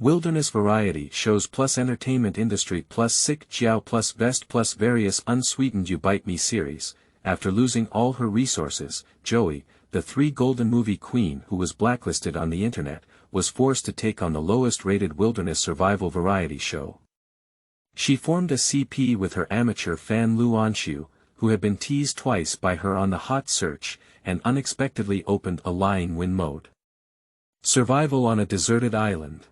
Wilderness variety shows plus entertainment industry+Sick Qiao+Vest+Various Unsweetened You Bite Me series. After losing all her resources, Joey, the 3 Golden Movie queen who was blacklisted on the internet, was forced to take on the lowest-rated wilderness survival variety show. She formed a CP with her amateur fan Lu Anxu, who had been teased twice by her on the hot search, and unexpectedly opened a lying win mode. Survival on a deserted island.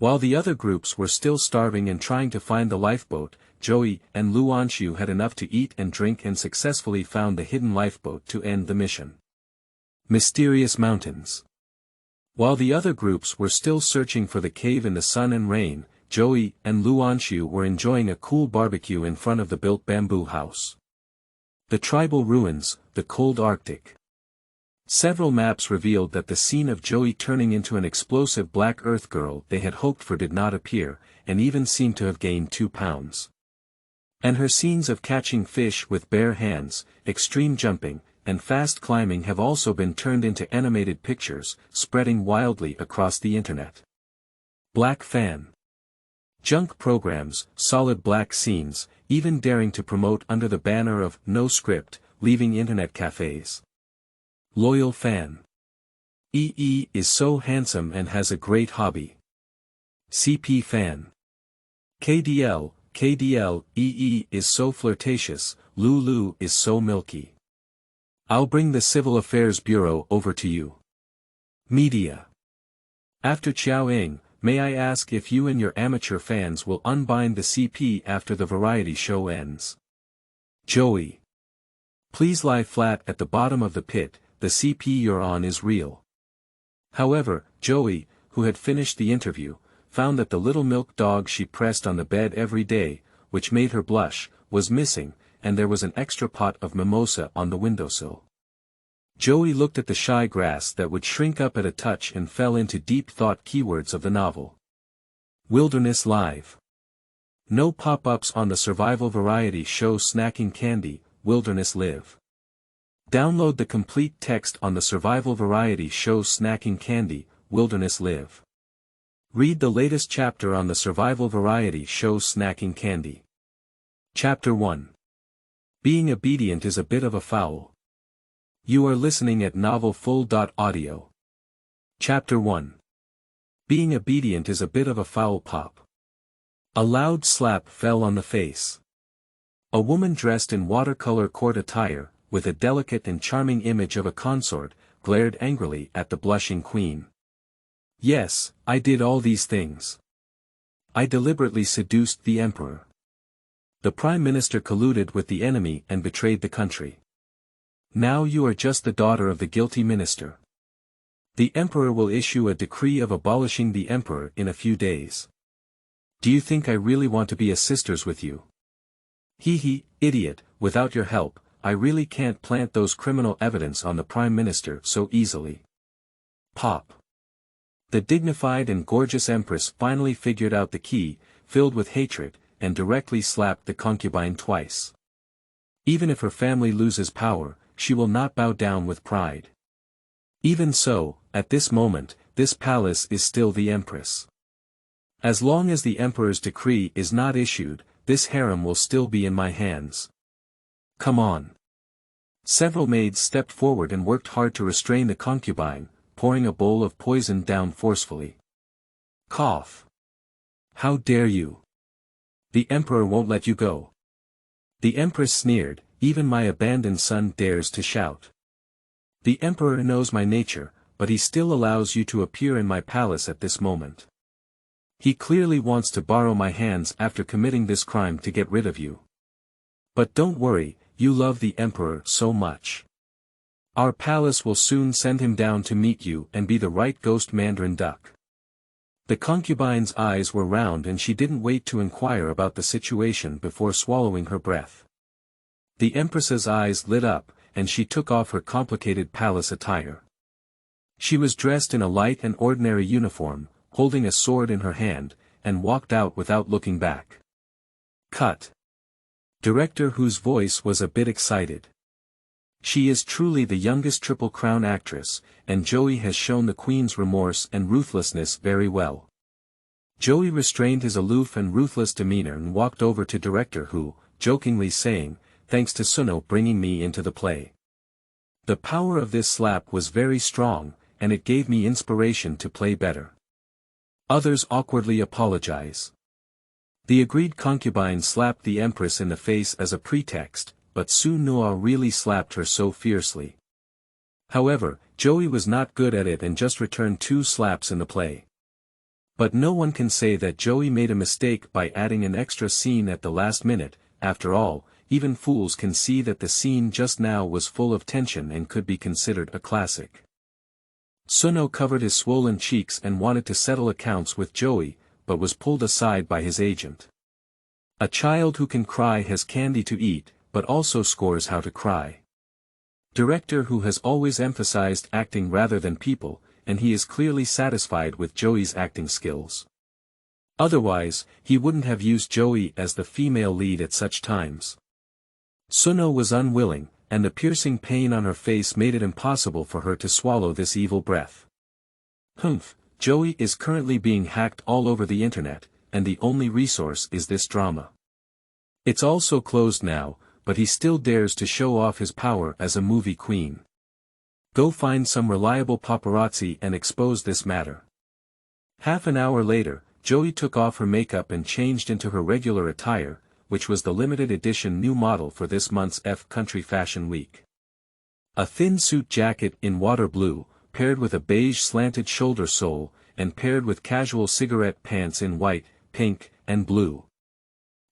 While the other groups were still starving and trying to find the lifeboat, Joey and Lu Anxu had enough to eat and drink and successfully found the hidden lifeboat to end the mission. Mysterious mountains. While the other groups were still searching for the cave in the sun and rain, Joey and Lu Anxu were enjoying a cool barbecue in front of the built bamboo house. The tribal ruins, the cold Arctic. Several maps revealed that the scene of Joey turning into an explosive black earth girl they had hoped for did not appear, and even seemed to have gained 2 pounds. And her scenes of catching fish with bare hands, extreme jumping, and fast climbing have also been turned into animated pictures, spreading wildly across the internet. Black fan. Junk programs, solid black scenes, even daring to promote under the banner of no script, leaving internet cafes. Loyal fan. EE is so handsome and has a great hobby. CP fan. KDL, EE is so flirtatious, Lulu is so milky. I'll bring the Civil Affairs Bureau over to you. Media. After Qiao, may I ask if you and your amateur fans will unbind the CP after the variety show ends? Joey. Please lie flat at the bottom of the pit, the CP you're on is real. However, Joey, who had finished the interview, found that the little milk dog she pressed on the bed every day, which made her blush, was missing, and there was an extra pot of mimosa on the windowsill. Joey looked at the shy grass that would shrink up at a touch and fell into deep thought keywords of the novel. Wilderness Live. No pop-ups on the survival variety show Snacking Candy, Wilderness Live. Download the complete text on the survival variety show Snacking Candy, Wilderness Live. Read the latest chapter on the survival variety show Snacking Candy. Chapter 1. Being obedient is a bit of a foul. You are listening at novelfull.audio. Chapter 1. Being obedient is a bit of a foul pop. A loud slap fell on the face. A woman dressed in watercolor court attire, with a delicate and charming image of a consort, glared angrily at the blushing queen. Yes, I did all these things. I deliberately seduced the emperor. The prime minister colluded with the enemy and betrayed the country. Now you are just the daughter of the guilty minister. The emperor will issue a decree of abolishing the emperor in a few days. Do you think I really want to be a sisters with you? Hee, idiot, without your help, I really can't plant those criminal evidence on the prime minister so easily. Pop. The dignified and gorgeous empress finally figured out the key, filled with hatred, and directly slapped the concubine twice. Even if her family loses power, she will not bow down with pride. Even so, at this moment, this palace is still the empress. As long as the emperor's decree is not issued, this harem will still be in my hands. Come on. Several maids stepped forward and worked hard to restrain the concubine, pouring a bowl of poison down forcefully. Cough. How dare you? The emperor won't let you go. The empress sneered, even my abandoned son dares to shout. The emperor knows my nature, but he still allows you to appear in my palace at this moment. He clearly wants to borrow my hands after committing this crime to get rid of you. But don't worry, you love the emperor so much. Our palace will soon send him down to meet you and be the right ghost mandarin duck. The concubine's eyes were round and she didn't wait to inquire about the situation before swallowing her breath. The empress's eyes lit up, and she took off her complicated palace attire. She was dressed in a light and ordinary uniform, holding a sword in her hand, and walked out without looking back. Cut. Director whose voice was a bit excited. She is truly the youngest Triple Crown actress, and Joey has shown the queen's remorse and ruthlessness very well. Joey restrained his aloof and ruthless demeanor and walked over to director who, jokingly saying, "Thanks to Suno bringing me into the play." The power of this slap was very strong, and it gave me inspiration to play better. Others awkwardly apologize. The agreed concubine slapped the empress in the face as a pretext, but Su Noa really slapped her so fiercely. However, Joey was not good at it and just returned 2 slaps in the play. But no one can say that Joey made a mistake by adding an extra scene at the last minute. After all, even fools can see that the scene just now was full of tension and could be considered a classic. Suno covered his swollen cheeks and wanted to settle accounts with Joey, but was pulled aside by his agent. A child who can cry has candy to eat, but also scores how to cry. Director who has always emphasized acting rather than people, and he is clearly satisfied with Joey's acting skills. Otherwise, he wouldn't have used Joey as the female lead at such times. Suno was unwilling, and the piercing pain on her face made it impossible for her to swallow this evil breath. Humph, Joey is currently being hacked all over the internet, and the only resource is this drama. It's all so closed now, but he still dares to show off his power as a movie queen. Go find some reliable paparazzi and expose this matter. Half an hour later, Joey took off her makeup and changed into her regular attire, which was the limited edition new model for this month's Country Fashion Week. A thin suit jacket in water blue, paired with a beige slanted shoulder sole, and paired with casual cigarette pants in white, pink, and blue.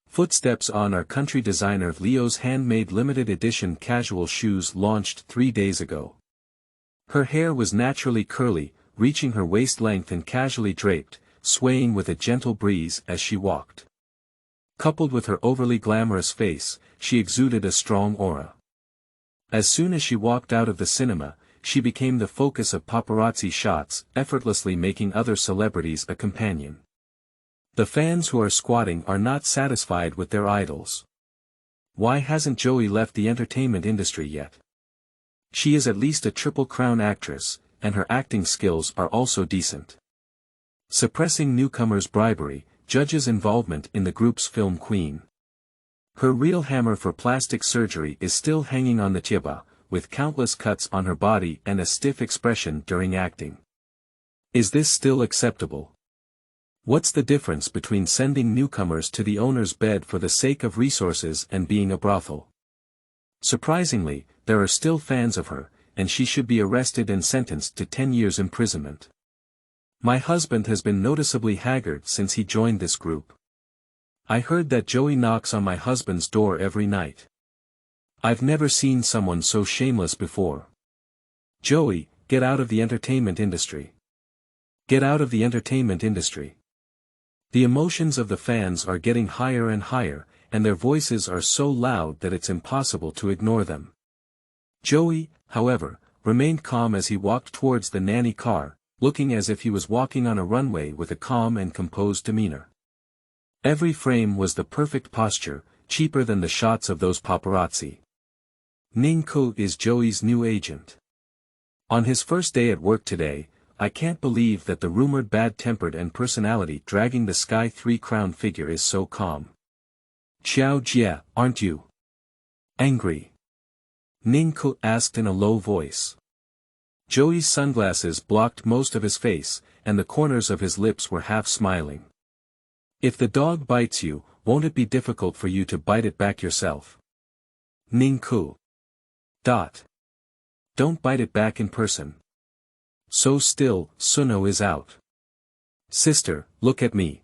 Footsteps on our country designer Leo's handmade limited edition casual shoes launched 3 days ago. Her hair was naturally curly, reaching her waist length and casually draped, swaying with a gentle breeze as she walked. Coupled with her overly glamorous face, she exuded a strong aura. As soon as she walked out of the cinema, she became the focus of paparazzi shots, effortlessly making other celebrities a companion. The fans who are squatting are not satisfied with their idols. Why hasn't Joey left the entertainment industry yet? She is at least a Triple Crown actress, and her acting skills are also decent. Suppressing newcomers' bribery, judges' involvement in the group's film Queen. Her real hammer for plastic surgery is still hanging on the chiba, with countless cuts on her body and a stiff expression during acting. Is this still acceptable? What's the difference between sending newcomers to the owner's bed for the sake of resources and being a brothel? Surprisingly, there are still fans of her, and she should be arrested and sentenced to 10 years imprisonment. My husband has been noticeably haggard since he joined this group. I heard that Joey knocks on my husband's door every night. I've never seen someone so shameless before. Joey, get out of the entertainment industry. Get out of the entertainment industry. The emotions of the fans are getting higher and higher, and their voices are so loud that it's impossible to ignore them. Joey, however, remained calm as he walked towards the nanny car, looking as if he was walking on a runway with a calm and composed demeanor. Every frame was the perfect posture, cheaper than the shots of those paparazzi. Ning Ko is Joey's new agent. On his first day at work today, I can't believe that the rumored bad-tempered and personality dragging the Sky 3 crown figure is so calm. Qiao Jia, aren't you angry? Ning Ko asked in a low voice. Joey's sunglasses blocked most of his face, and the corners of his lips were half smiling. If the dog bites you, won't it be difficult for you to bite it back yourself? Ning Ko. Don't bite it back in person. So still, Suno is out. Sister, look at me.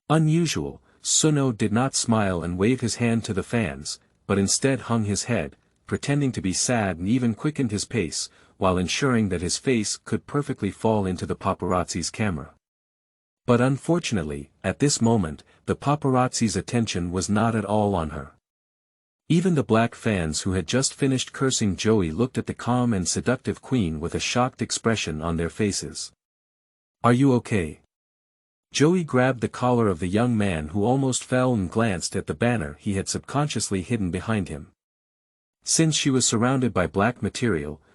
Unusual, Suno did not smile and wave his hand to the fans, but instead hung his head, pretending to be sad and even quickened his pace, while ensuring that his face could perfectly fall into the paparazzi's camera. But unfortunately, at this moment, the paparazzi's attention was not at all on her. Even the black fans who had just finished cursing Joey looked at the calm and seductive queen with a shocked expression on their faces. Are you okay? Joey grabbed the collar of the young man who almost fell and glanced at the banner he had subconsciously hidden behind him. Since she was surrounded by black material,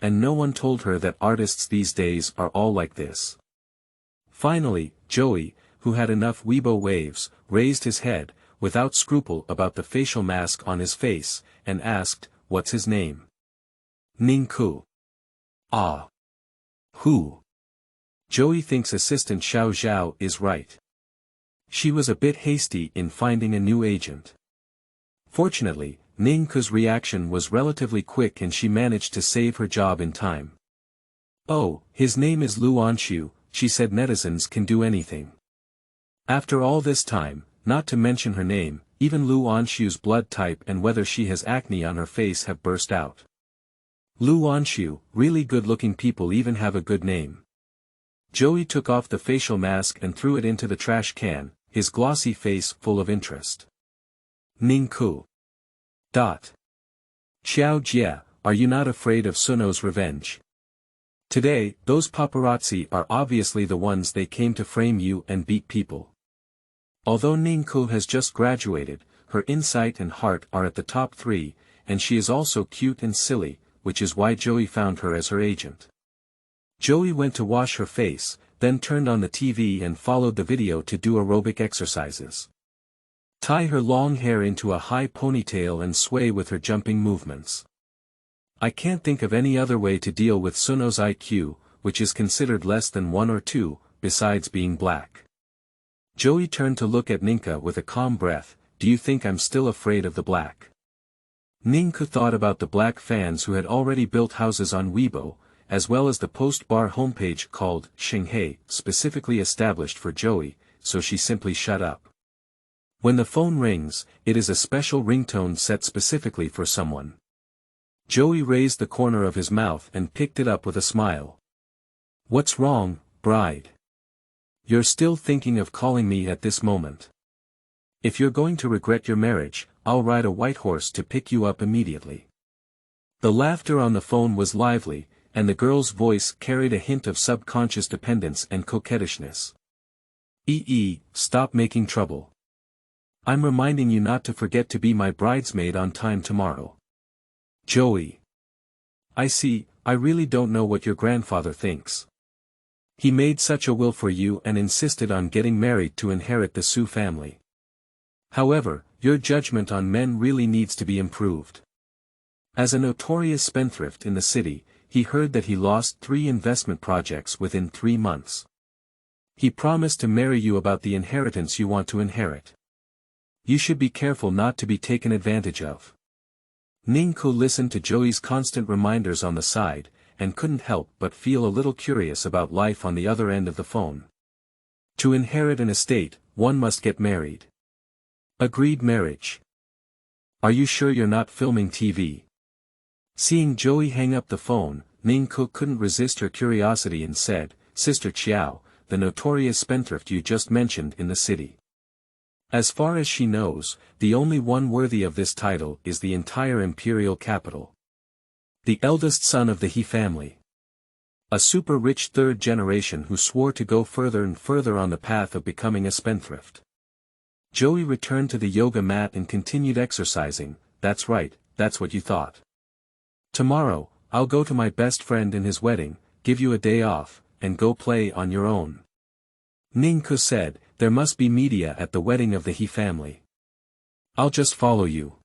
and no one told her that artists these days are all like this. Finally, Joey, who had enough Weibo waves, raised his head, without scruple about the facial mask on his face, and asked, "What's his name?" "Ningku." "Ah. Who?" Joey thinks assistant Xiao Zhao is right. She was a bit hasty in finding a new agent. Fortunately, Ningku's reaction was relatively quick and she managed to save her job in time. "Oh, his name is Lu Anxu," she said. "Netizens can do anything." After all this time, not to mention her name, even Lu Anxu's blood type and whether she has acne on her face have burst out. Lu Anxu, really good-looking people even have a good name. Joey took off the facial mask and threw it into the trash can, his glossy face full of interest. "Ningku. Qiao Jie, are you not afraid of Suno's revenge? Today, those paparazzi are obviously the ones they came to frame you and beat people." Although Ningku has just graduated, her insight and heart are at the top 3, and she is also cute and silly, which is why Joey found her as her agent. Joey went to wash her face, then turned on the TV and followed the video to do aerobic exercises. Tie her long hair into a high ponytail and sway with her jumping movements. I can't think of any other way to deal with Suno's IQ, which is considered less than 1 or 2, besides being black. Joey turned to look at Ninka with a calm breath. "Do you think I'm still afraid of the black?" Ningku thought about the black fans who had already built houses on Weibo, as well as the post-bar homepage called Xinghei, specifically established for Joey, so she simply shut up. When the phone rings, it is a special ringtone set specifically for someone. Joey raised the corner of his mouth and picked it up with a smile. "What's wrong, bride? You're still thinking of calling me at this moment? If you're going to regret your marriage, I'll ride a white horse to pick you up immediately." The laughter on the phone was lively, and the girl's voice carried a hint of subconscious dependence and coquettishness. Stop making trouble. I'm reminding you not to forget to be my bridesmaid on time tomorrow." "Joey. I see, I really don't know what your grandfather thinks. He made such a will for you and insisted on getting married to inherit the Su family. However, your judgment on men really needs to be improved. As a notorious spendthrift in the city, he heard that he lost 3 investment projects within 3 months. He promised to marry you about the inheritance you want to inherit. You should be careful not to be taken advantage of." Ningku listened to Joey's constant reminders on the side, and couldn't help but feel a little curious about life on the other end of the phone. To inherit an estate, one must get married. Agreed marriage. Are you sure you're not filming TV? Seeing Joey hang up the phone, Ningku couldn't resist her curiosity and said, "Sister Qiao, the notorious spendthrift you just mentioned in the city. As far as she knows, the only one worthy of this title is the entire imperial capital. The eldest son of the He family. A super-rich 3rd generation who swore to go further and further on the path of becoming a spendthrift." Joey returned to the yoga mat and continued exercising. "That's right, that's what you thought. Tomorrow, I'll go to my best friend in his wedding, give you a day off, and go play on your own." Ningku said, "There must be media at the wedding of the He family. I'll just follow you."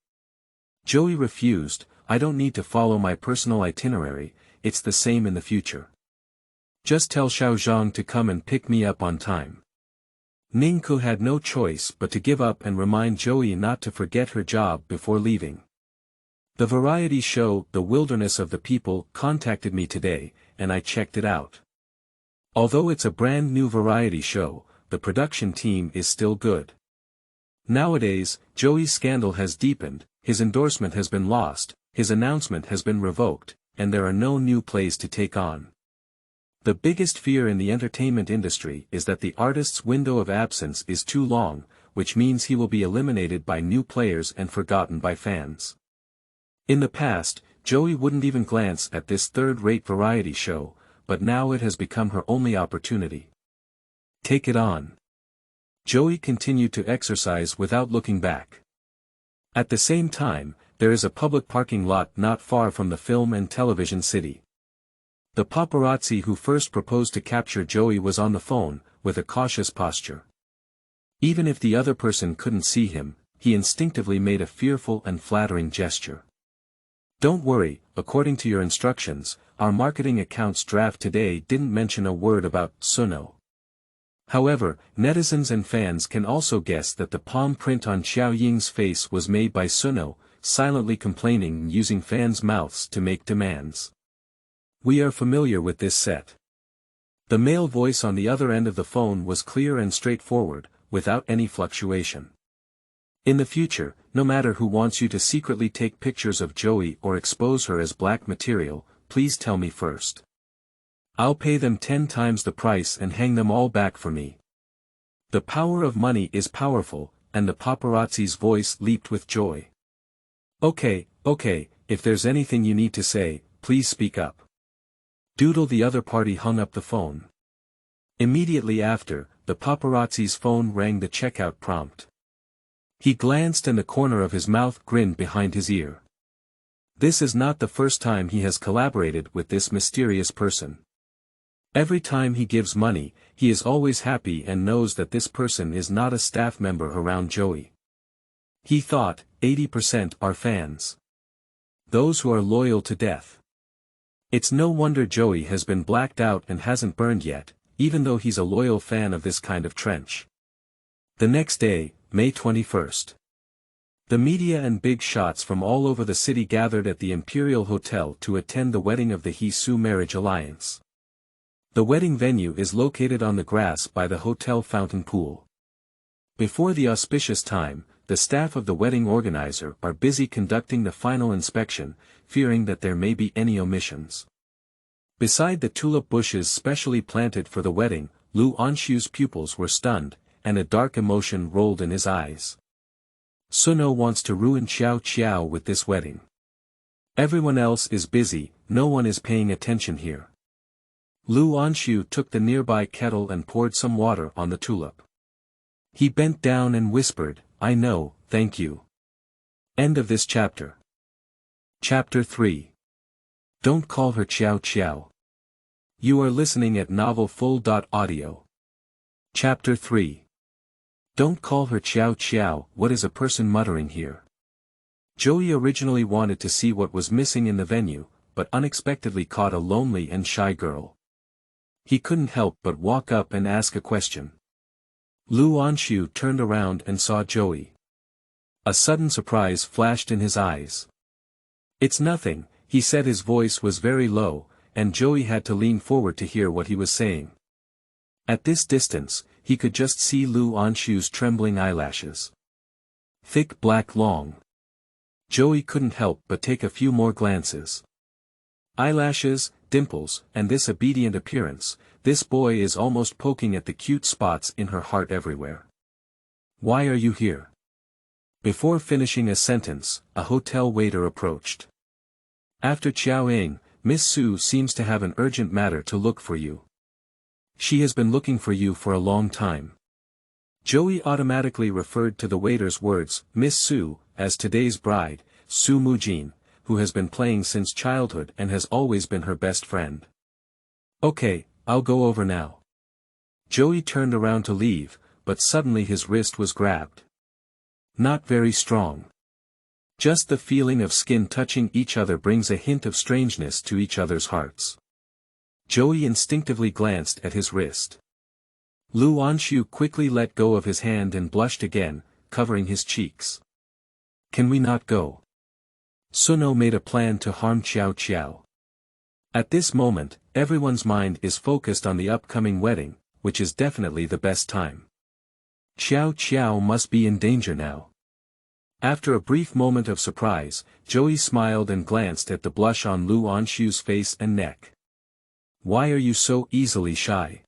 Joey refused. "I don't need to follow my personal itinerary, it's the same in the future. Just tell Xiaozhang to come and pick me up on time." Ningku had no choice but to give up and remind Joey not to forget her job before leaving. "The variety show The Wilderness of the People contacted me today, and I checked it out. Although it's a brand new variety show, the production team is still good. Nowadays, Joey's scandal has deepened, his endorsement has been lost, his announcement has been revoked, and there are no new plays to take on. The biggest fear in the entertainment industry is that the artist's window of absence is too long, which means he will be eliminated by new players and forgotten by fans." In the past, Joey wouldn't even glance at this 3rd-rate variety show, but now it has become her only opportunity. Take it on. Joey continued to exercise without looking back. At the same time, there is a public parking lot not far from the film and television city. The paparazzi who first proposed to capture Joey was on the phone, with a cautious posture. Even if the other person couldn't see him, he instinctively made a fearful and flattering gesture. Don't worry, according to your instructions, our marketing accounts draft today didn't mention a word about Suno. However, netizens and fans can also guess that the palm print on Qiao Ying's face was made by Suno, silently complaining and using fans' mouths to make demands. We are familiar with this set. The male voice on the other end of the phone was clear and straightforward, without any fluctuation. In the future, no matter who wants you to secretly take pictures of Joey or expose her as black material, please tell me first. I'll pay them 10 times the price and hang them all back for me. The power of money is powerful, and the paparazzi's voice leaped with joy. Okay, if there's anything you need to say, please speak up. Doodle. The other party hung up the phone. Immediately after, the paparazzi's phone rang the checkout prompt. He glanced and the corner of his mouth grinned behind his ear. This is not the first time he has collaborated with this mysterious person. Every time he gives money, he is always happy and knows that this person is not a staff member around Joey. He thought, 80% are fans. Those who are loyal to death. It's no wonder Joey has been blacked out and hasn't burned yet, even though he's a loyal fan of this kind of trench. The next day, May 21st. The media and big shots from all over the city gathered at the Imperial Hotel to attend the wedding of the He-Su marriage alliance. The wedding venue is located on the grass by the hotel fountain pool. Before the auspicious time, the staff of the wedding organizer are busy conducting the final inspection, fearing that there may be any omissions. Beside the tulip bushes specially planted for the wedding, Lu Anxu's pupils were stunned, and a dark emotion rolled in his eyes. Suno wants to ruin Qiao with this wedding. Everyone else is busy, no one is paying attention here. Lu Anxu took the nearby kettle and poured some water on the tulip. He bent down and whispered, I know, thank you. End of this chapter. Chapter 3. Don't call her Qiao. You are listening at novelfull.audio. Chapter 3. Don't call her Qiao. What is a person muttering here? Joey originally wanted to see what was missing in the venue, but unexpectedly caught a lonely and shy girl. He couldn't help but walk up and ask a question. Lu Anxu turned around and saw Joey. A sudden surprise flashed in his eyes. It's nothing, he said. His voice was very low, and Joey had to lean forward to hear what he was saying. At this distance, he could just see Lu Anxu's trembling eyelashes. Thick black long. Joey couldn't help but take a few more glances. Eyelashes, dimples, and this obedient appearance, this boy is almost poking at the cute spots in her heart everywhere. Why are you here? Before finishing a sentence, a hotel waiter approached. After Qiao Ying, Miss Su seems to have an urgent matter to look for you. She has been looking for you for a long time. Joey automatically referred to the waiter's words, Miss Su, as today's bride, Su Mujin, who has been playing since childhood and has always been her best friend. Okay, I'll go over now. Joey turned around to leave, but suddenly his wrist was grabbed. Not very strong. Just the feeling of skin touching each other brings a hint of strangeness to each other's hearts. Joey instinctively glanced at his wrist. Lu Anxu quickly let go of his hand and blushed again, covering his cheeks. Can we not go? Suno made a plan to harm Qiao. At this moment, everyone's mind is focused on the upcoming wedding, which is definitely the best time. Qiao must be in danger now. After a brief moment of surprise, Joey smiled and glanced at the blush on Lu Anxu's face and neck. Why are you so easily shy?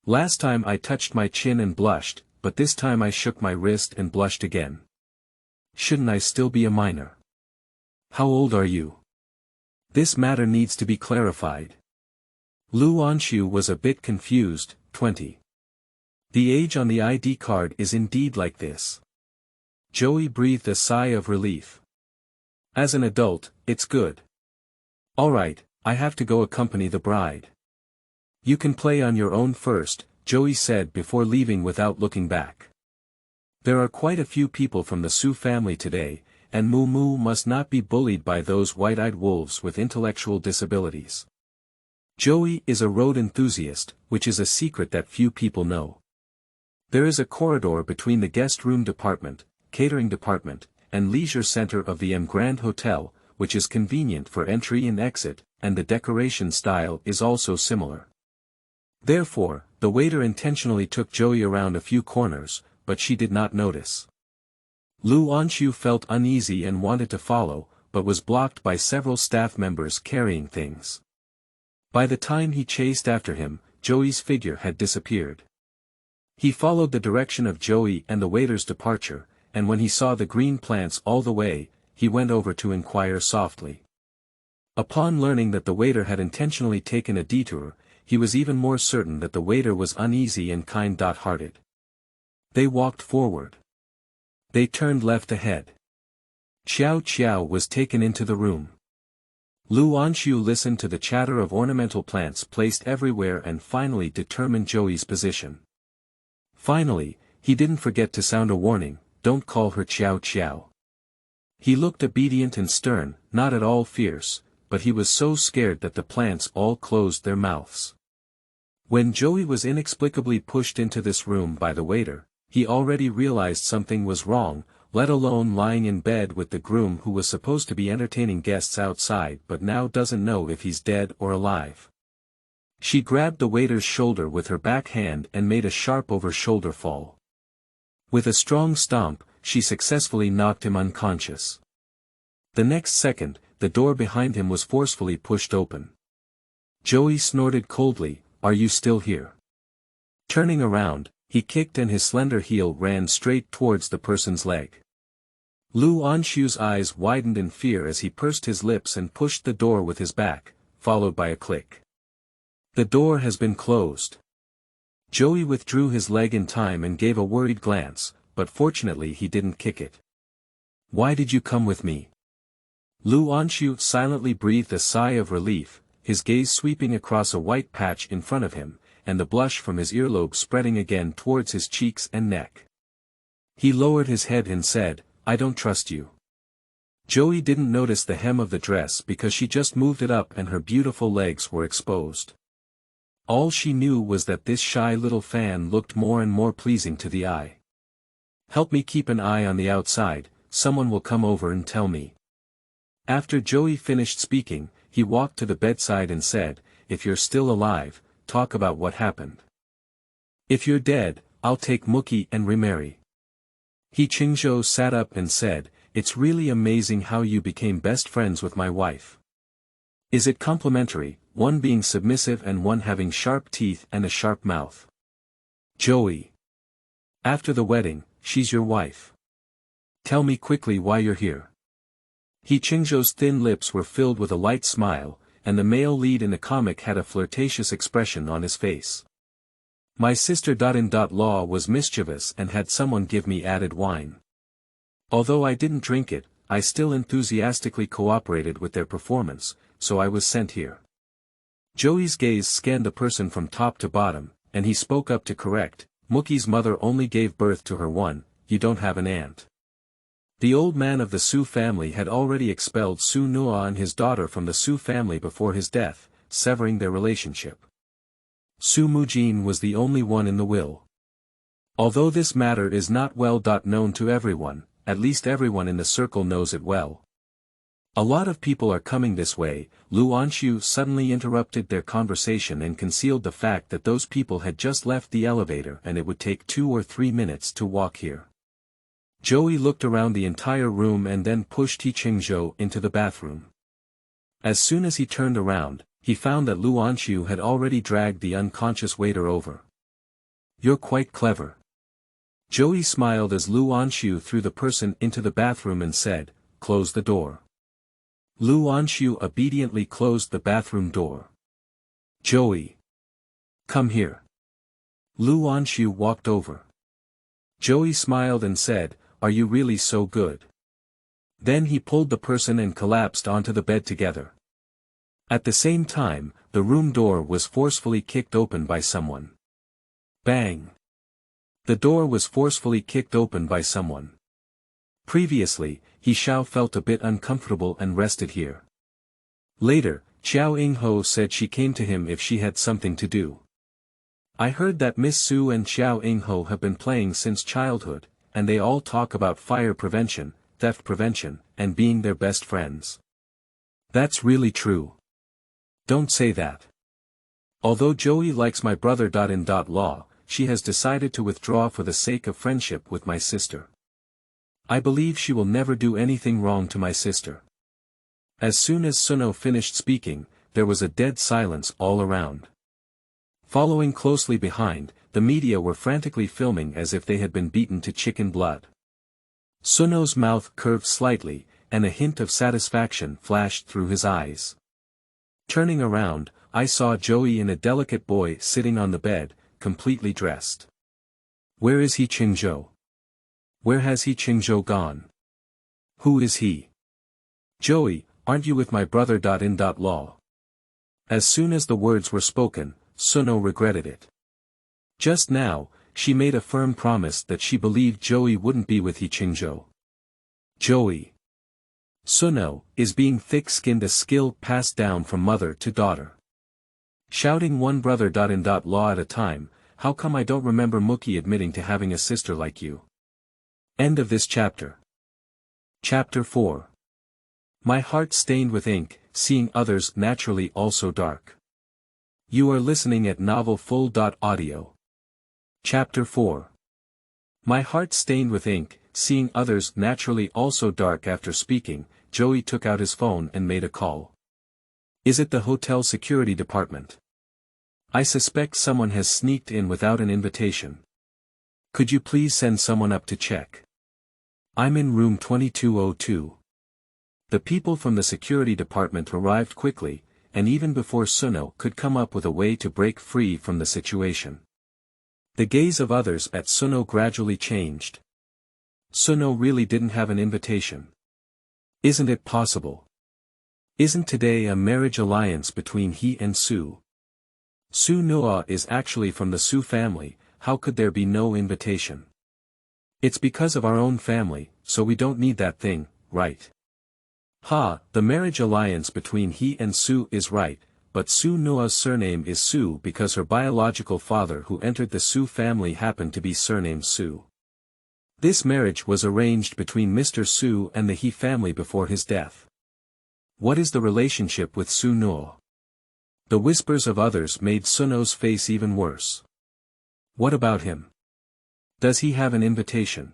Last time I touched my chin and blushed, but this time I shook my wrist and blushed again. Shouldn't I still be a minor? How old are you? This matter needs to be clarified. Lu Anxu was a bit confused, 20. The age on the ID card is indeed like this. Joey breathed a sigh of relief. As an adult, it's good. Alright, I have to go accompany the bride. You can play on your own first, Joey said before leaving without looking back. There are quite a few people from the Su family today, and Moo Moo must not be bullied by those white-eyed wolves with intellectual disabilities. Joey is a road enthusiast, which is a secret that few people know. There is a corridor between the guest room department, catering department, and leisure center of the M Grand Hotel, which is convenient for entry and exit, and the decoration style is also similar. Therefore, the waiter intentionally took Joey around a few corners, but she did not notice. Lu Anxu felt uneasy and wanted to follow, but was blocked by several staff members carrying things. By the time he chased after him, Joey's figure had disappeared. He followed the direction of Joey and the waiter's departure, and when he saw the green plants all the way, he went over to inquire softly. Upon learning that the waiter had intentionally taken a detour, he was even more certain that the waiter was uneasy and kind-hearted. They walked forward. They turned left ahead. Qiao was taken into the room. Lu Anxu listened to the chatter of ornamental plants placed everywhere and finally determined Joey's position. Finally, he didn't forget to sound a warning, don't call her Qiao. He looked obedient and stern, not at all fierce, but he was so scared that the plants all closed their mouths. When Joey was inexplicably pushed into this room by the waiter, he already realized something was wrong, let alone lying in bed with the groom who was supposed to be entertaining guests outside but now doesn't know if he's dead or alive. She grabbed the waiter's shoulder with her back hand and made a sharp over-shoulder fall. With a strong stomp, she successfully knocked him unconscious. The next second, the door behind him was forcefully pushed open. Joey snorted coldly, "Are you still here?" Turning around, he kicked and his slender heel ran straight towards the person's leg. Lu Anxu's eyes widened in fear as he pursed his lips and pushed the door with his back, followed by a click. The door has been closed. Joey withdrew his leg in time and gave a worried glance, but fortunately he didn't kick it. "Why did you come with me?" Lu Anxu silently breathed a sigh of relief, his gaze sweeping across a white patch in front of him, and the blush from his earlobe spreading again towards his cheeks and neck. He lowered his head and said, "I don't trust you." Joey didn't notice the hem of the dress because she just moved it up and her beautiful legs were exposed. All she knew was that this shy little fan looked more and more pleasing to the eye. "Help me keep an eye on the outside, someone will come over and tell me." After Joey finished speaking, he walked to the bedside and said, "If you're still alive, talk about what happened. If you're dead, I'll take Mookie and remarry." He Qingzhou sat up and said, "It's really amazing how you became best friends with my wife. Is it complimentary, one being submissive and one having sharp teeth and a sharp mouth?" "Joey. After the wedding, she's your wife. Tell me quickly why you're here." He Qingzhou's thin lips were filled with a light smile, and the male lead in the comic had a flirtatious expression on his face. "My sister-in-law was mischievous and had someone give me added wine. Although I didn't drink it, I still enthusiastically cooperated with their performance, so I was sent here." Joey's gaze scanned the person from top to bottom, and he spoke up to correct, "Mookie's mother only gave birth to her one, you don't have an aunt." The old man of the Su family had already expelled Su Nua and his daughter from the Su family before his death, severing their relationship. Su Mujin was the only one in the will. Although this matter is not well known to everyone, at least everyone in the circle knows it well. "A lot of people are coming this way," Lu Anxu suddenly interrupted their conversation and concealed the fact that those people had just left the elevator and it would take 2 or 3 minutes to walk here. Joey looked around the entire room and then pushed He Qingzhou into the bathroom. As soon as he turned around, he found that Lu Anxu had already dragged the unconscious waiter over. "You're quite clever." Joey smiled as Lu Anxu threw the person into the bathroom and said, "Close the door." Lu Anxu obediently closed the bathroom door. "Joey. Come here." Lu Anxu walked over. Joey smiled and said, "Are you really so good?" Then he pulled the person and collapsed onto the bed together. At the same time, the room door was forcefully kicked open by someone. Bang! The door was forcefully kicked open by someone. Previously, Qiao felt a bit uncomfortable and rested here. Later, Qiao said she came to him if she had something to do. I heard that Miss Su and Qiao have been playing since childhood, and they all talk about fire prevention, theft prevention, and being their best friends. That's really true. Don't say that. Although Joey likes my brother. Law, she has decided to withdraw for the sake of friendship with my sister. I believe she will never do anything wrong to my sister. As soon as Suno finished speaking, there was a dead silence all around. Following closely behind, the media were frantically filming as if they had been beaten to chicken blood. Suno's mouth curved slightly, and a hint of satisfaction flashed through his eyes. Turning around, I saw Joey and a delicate boy sitting on the bed, completely dressed. Where is he Qingzhou? Where has he Qingzhou gone? Who is he? Joey, aren't you with my brother? Law. As soon as the words were spoken, Suno regretted it. Just now, she made a firm promise that she believed Joey wouldn't be with he Qingzhou. Joey. Suno, is being thick-skinned a skill passed down from mother to daughter. Shouting one brother. Law at a time, how come I don't remember Mookie admitting to having a sister like you? End of this chapter. Chapter 4. My heart stained with ink, seeing others naturally also dark. You are listening at Novel Full. Audio. Chapter 4. My heart stained with ink, seeing others naturally also dark. After speaking, Joey took out his phone and made a call. Is it the hotel security department? I suspect someone has sneaked in without an invitation. Could you please send someone up to check? I'm in room 2202. The people from the security department arrived quickly, and even before Suno could come up with a way to break free from the situation. The gaze of others at Suno gradually changed. Suno really didn't have an invitation. Isn't it possible? Isn't today a marriage alliance between he and Su? Su Noa is actually from the Su family, how could there be no invitation? It's because of our own family, so we don't need that thing, right? Ha, the marriage alliance between he and Su is right, but Su Noa's surname is Su because her biological father who entered the Su family happened to be surnamed Su. This marriage was arranged between Mr. Su and the He family before his death. What is the relationship with Su Noa? The whispers of others made Suno's face even worse. What about him? Does he have an invitation?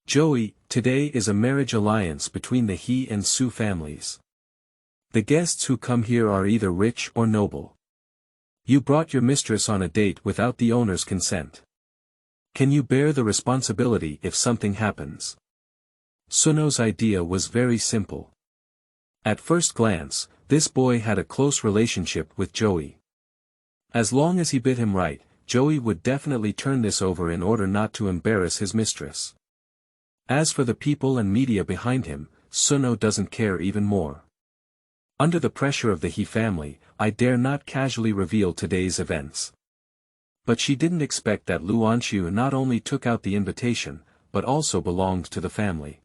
Joey, today is a marriage alliance between the He and Su families. The guests who come here are either rich or noble. You brought your mistress on a date without the owner's consent. Can you bear the responsibility if something happens? Suno's idea was very simple. At first glance, this boy had a close relationship with Joey. As long as he bit him right, Joey would definitely turn this over in order not to embarrass his mistress. As for the people and media behind him, Suno doesn't care even more. Under the pressure of the He family, I dare not casually reveal today's events. But she didn't expect that Lu Anxu not only took out the invitation, but also belonged to the family.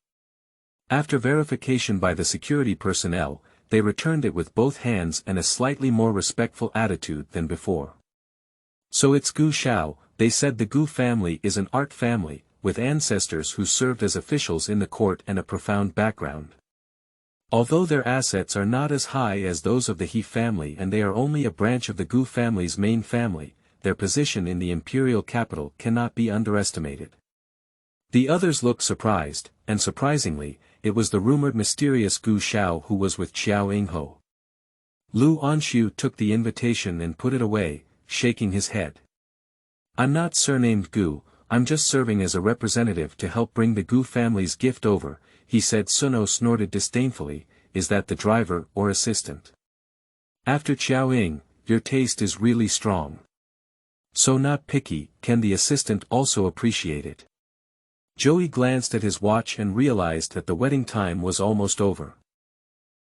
After verification by the security personnel, they returned it with both hands and a slightly more respectful attitude than before. So it's Gu Xiao, they said. The Gu family is an art family, with ancestors who served as officials in the court and a profound background. Although their assets are not as high as those of the He family and they are only a branch of the Gu family's main family, their position in the imperial capital cannot be underestimated. The others looked surprised, and surprisingly, it was the rumored mysterious Gu Xiao who was with Qiao. Lu Anxu took the invitation and put it away, shaking his head. I'm not surnamed Gu, I'm just serving as a representative to help bring the Gu family's gift over, he said. Suno snorted disdainfully, is that the driver or assistant? After Qiao, your taste is really strong. So not picky, can the assistant also appreciate it? Joey glanced at his watch and realized that the wedding time was almost over.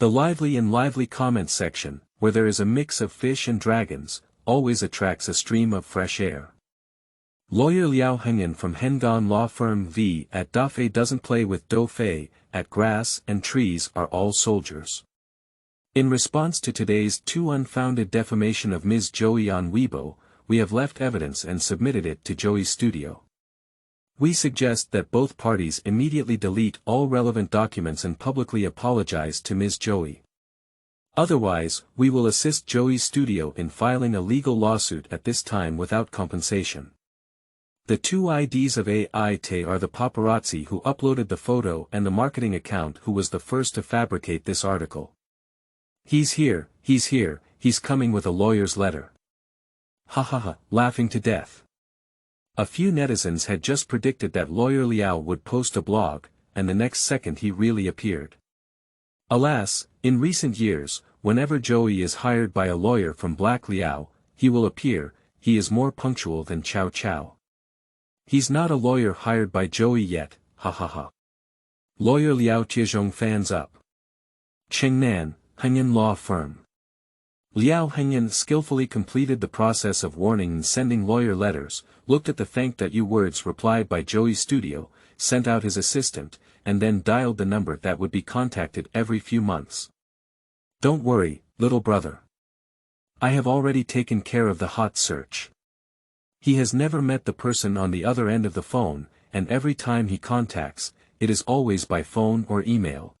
The lively comment section, where there is a mix of fish and dragons, always attracts a stream of fresh air. Lawyer Liao Hengyan from Hengan Law Firm v. at Dafei doesn't play with Dofei, at grass and trees are all soldiers. In response to today's too unfounded defamation of Ms. Joey on Weibo, we have left evidence and submitted it to Joey's studio. We suggest that both parties immediately delete all relevant documents and publicly apologize to Ms. Joey. Otherwise, we will assist Joey's studio in filing a legal lawsuit at this time without compensation. The two IDs of AIT are the paparazzi who uploaded the photo and the marketing account who was the first to fabricate this article. He's here, he's coming with a lawyer's letter. Ha ha ha, laughing to death. A few netizens had just predicted that Lawyer Liao would post a blog, and the next second he really appeared. Alas, in recent years, whenever Joey is hired by a lawyer from Black Liao, he will appear. He is more punctual than Qiao Qiao. He's not a lawyer hired by Joey yet, ha ha ha. Lawyer Liao Tiezhong fans up. Chengnan, Hengyan Law Firm. Liao Hengyan skillfully completed the process of warning and sending lawyer letters, looked at the thank you words replied by Joey's studio, sent out his assistant, and then dialed the number that would be contacted every few months. Don't worry, little brother. I have already taken care of the hot search. He has never met the person on the other end of the phone, and every time he contacts, it is always by phone or email.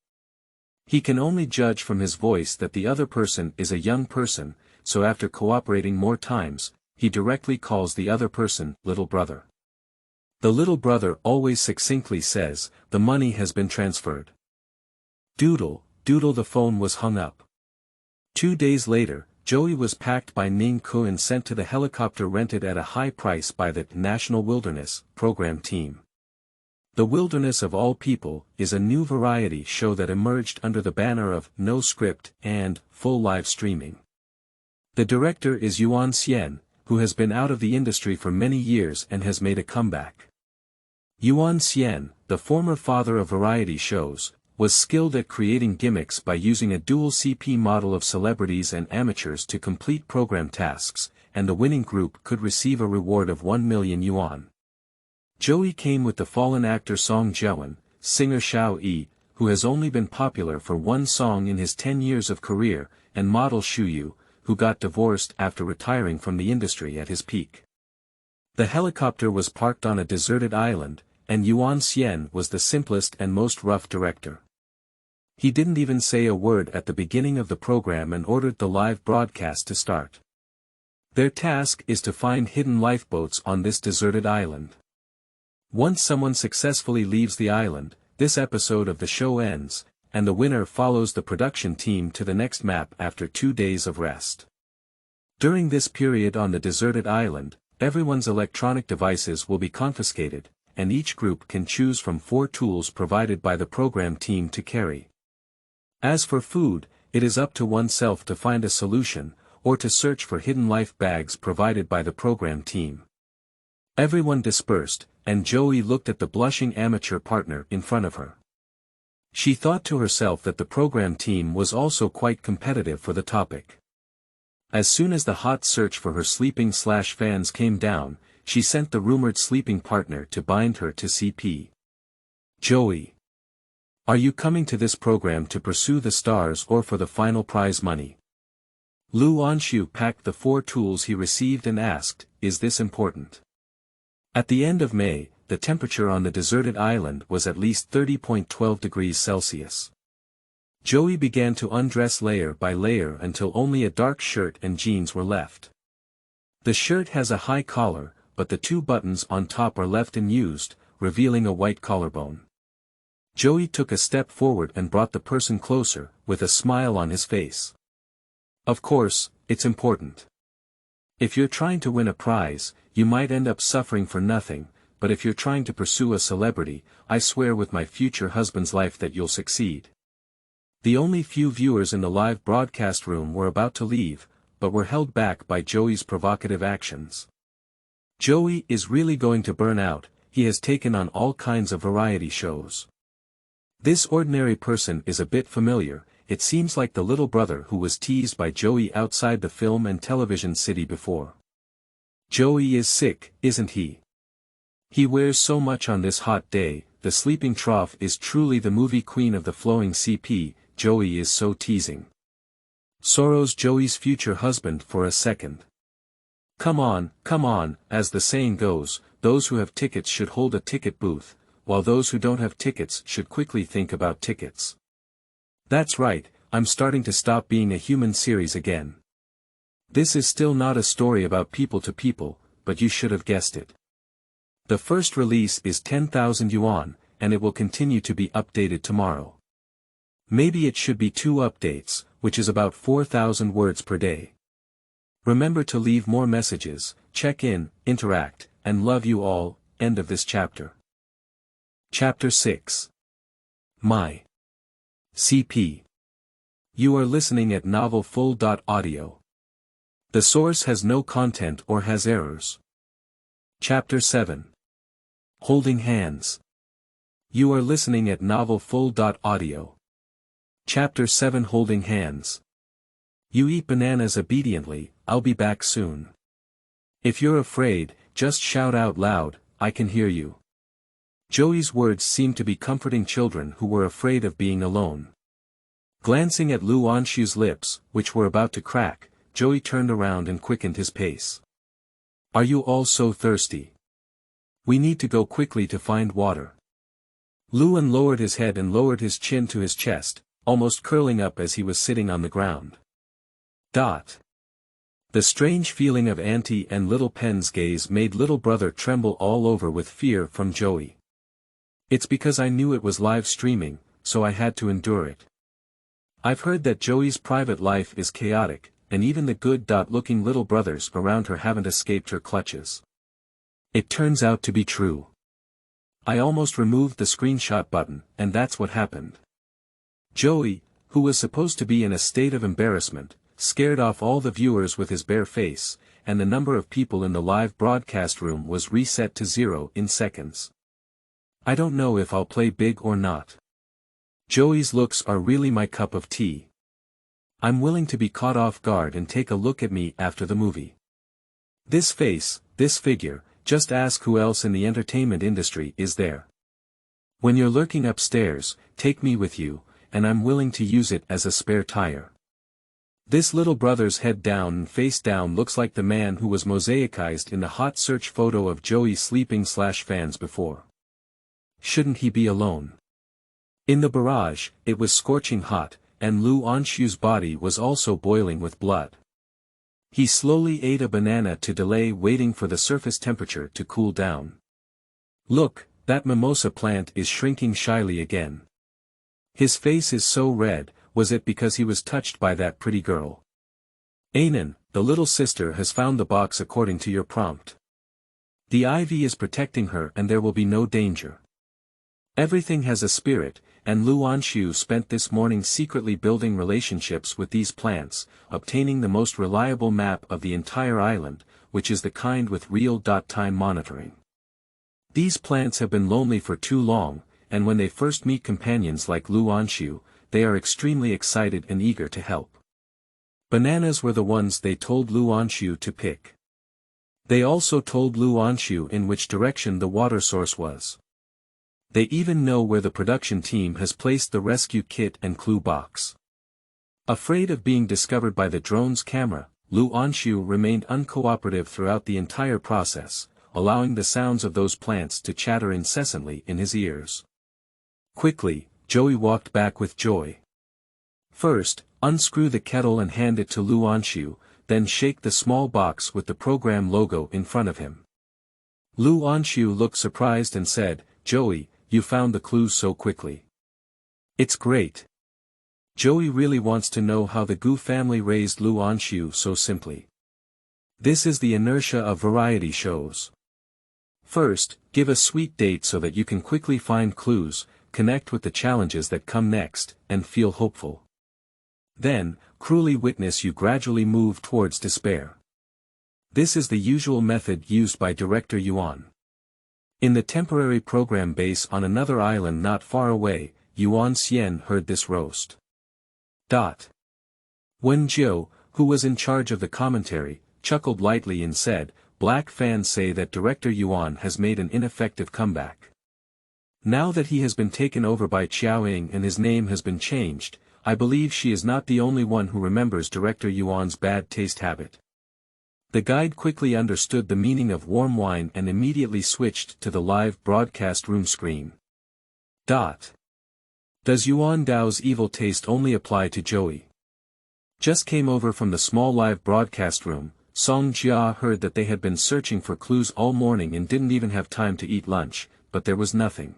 He can only judge from his voice that the other person is a young person, so after cooperating more times, he directly calls the other person little brother. The little brother always succinctly says, the money has been transferred. Doodle, the phone was hung up. 2 days later, Joey was packed by Ning Ku and sent to the helicopter rented at a high price by the National Wilderness Program team. The Wilderness of All People is a new variety show that emerged under the banner of no script and full live streaming. The director is Unsweetened, who has been out of the industry for many years and has made a comeback. Unsweetened, the former father of variety shows, was skilled at creating gimmicks by using a dual CP model of celebrities and amateurs to complete program tasks, and the winning group could receive a reward of 1 million yuan. Joey came with the fallen actor Song Jiawen, singer Xiao Yi, who has only been popular for one song in his 10 years of career, and model Xu Yu, who got divorced after retiring from the industry at his peak. The helicopter was parked on a deserted island, and Unsweetened was the simplest and most rough director. He didn't even say a word at the beginning of the program and ordered the live broadcast to start. Their task is to find hidden lifeboats on this deserted island. Once someone successfully leaves the island, this episode of the show ends, and the winner follows the production team to the next map after 2 days of rest. During this period on the deserted island, everyone's electronic devices will be confiscated, and each group can choose from 4 tools provided by the program team to carry. As for food, it is up to oneself to find a solution, or to search for hidden life bags provided by the program team. Everyone dispersed, and Joey looked at the blushing amateur partner in front of her. She thought to herself that the program team was also quite competitive for the topic. As soon as the hot search for her sleeping/fans came down, she sent the rumored sleeping partner to bind her to CP. Joey. Are you coming to this program to pursue the stars or for the final prize money? Lu Anxu packed the 4 tools he received and asked, is this important? At the end of May, the temperature on the deserted island was at least 30.12 degrees Celsius. Joey began to undress layer by layer until only a dark shirt and jeans were left. The shirt has a high collar, but the 2 buttons on top are left unused, revealing a white collarbone. Joey took a step forward and brought the person closer, with a smile on his face. Of course, it's important. If you're trying to win a prize, you might end up suffering for nothing, but if you're trying to pursue a celebrity, I swear with my future husband's life that you'll succeed. The only few viewers in the live broadcast room were about to leave, but were held back by Joey's provocative actions. Joey is really going to burn out, he has taken on all kinds of variety shows. This ordinary person is a bit familiar, it seems like the little brother who was teased by Joey outside the film and television city before. Joey is sick, isn't he? He wears so much on this hot day. The sleeping trough is truly the movie queen of the flowing CP. Joey is so teasing. Sorrow's Joey's future husband for a second. Come on, as the saying goes, those who have tickets should hold a ticket booth, while those who don't have tickets should quickly think about tickets. That's right, I'm starting to stop being a human series again. This is still not a story about people to people, but you should have guessed it. The first release is 10,000 yuan, and it will continue to be updated tomorrow. Maybe it should be 2 updates, which is about 4,000 words per day. Remember to leave more messages, check in, interact, and love you all. End of this chapter. Chapter 6. My CP. You are listening at novelfull.audio. The source has no content or has errors. Chapter 7. Holding hands. You are listening at novelfull.audio. Chapter 7. Holding hands. You eat bananas obediently. I'll be back soon. If you're afraid, just shout out loud, I can hear you. Joey's words seemed to be comforting children who were afraid of being alone. Glancing at Lu Anxu's lips, which were about to crack, Joey turned around and quickened his pace. Are you all so thirsty? We need to go quickly to find water. Lu An lowered his head and lowered his chin to his chest, almost curling up as he was sitting on the ground. The strange feeling of Auntie and Little Pen's gaze made little brother tremble all over with fear from Joey. It's because I knew it was live streaming, so I had to endure it. I've heard that Joey's private life is chaotic, and even the good-looking little brothers around her haven't escaped her clutches. It turns out to be true. I almost removed the screenshot button, and that's what happened. Joey, who was supposed to be in a state of embarrassment, scared off all the viewers with his bare face, and the number of people in the live broadcast room was reset to 0 in seconds. I don't know if I'll play big or not. Joey's looks are really my cup of tea. I'm willing to be caught off guard and take a look at me after the movie. This face, this figure, just ask who else in the entertainment industry is there. When you're lurking upstairs, take me with you, and I'm willing to use it as a spare tire. This little brother's head down and face down looks like the man who was mosaicized in the hot search photo of Joey sleeping/fans before. Shouldn't he be alone? In the barrage, it was scorching hot, and Lu Anxu's body was also boiling with blood. He slowly ate a banana to delay waiting for the surface temperature to cool down. Look, that mimosa plant is shrinking shyly again. His face is so red. Was it because he was touched by that pretty girl? Anan, the little sister has found the box according to your prompt. The ivy is protecting her and there will be no danger. Everything has a spirit, and Lu Anxu spent this morning secretly building relationships with these plants, obtaining the most reliable map of the entire island, which is the kind with real-time monitoring. These plants have been lonely for too long, and when they first meet companions like Lu Anxu, they are extremely excited and eager to help. Bananas were the ones they told Lu Anxu to pick. They also told Lu Anxu in which direction the water source was. They even know where the production team has placed the rescue kit and clue box. Afraid of being discovered by the drone's camera, Lu Anxu remained uncooperative throughout the entire process, allowing the sounds of those plants to chatter incessantly in his ears. Quickly, Joey walked back with joy. First, unscrew the kettle and hand it to Lu Anxu, then shake the small box with the program logo in front of him. Lu Anxu looked surprised and said, "Joey, you found the clues so quickly. It's great." Joey really wants to know how the Gu family raised Lu Anxu so simply. This is the inertia of variety shows. First, give a sweet date so that you can quickly find clues, connect with the challenges that come next, and feel hopeful. Then, cruelly witness you gradually move towards despair. This is the usual method used by director Yuan. In the temporary program base on another island not far away, Yuan Xian heard this roast. When Jiao, who was in charge of the commentary, chuckled lightly and said, "Black fans say that director Yuan has made an ineffective comeback. Now that he has been taken over by Qiao and his name has been changed, I believe she is not the only one who remembers director Yuan's bad taste habit." The guide quickly understood the meaning of warm wine and immediately switched to the live broadcast room screen. Does Yuan Dao's evil taste only apply to Joey? Just came over from the small live broadcast room, Song Jia heard that they had been searching for clues all morning and didn't even have time to eat lunch, but there was nothing.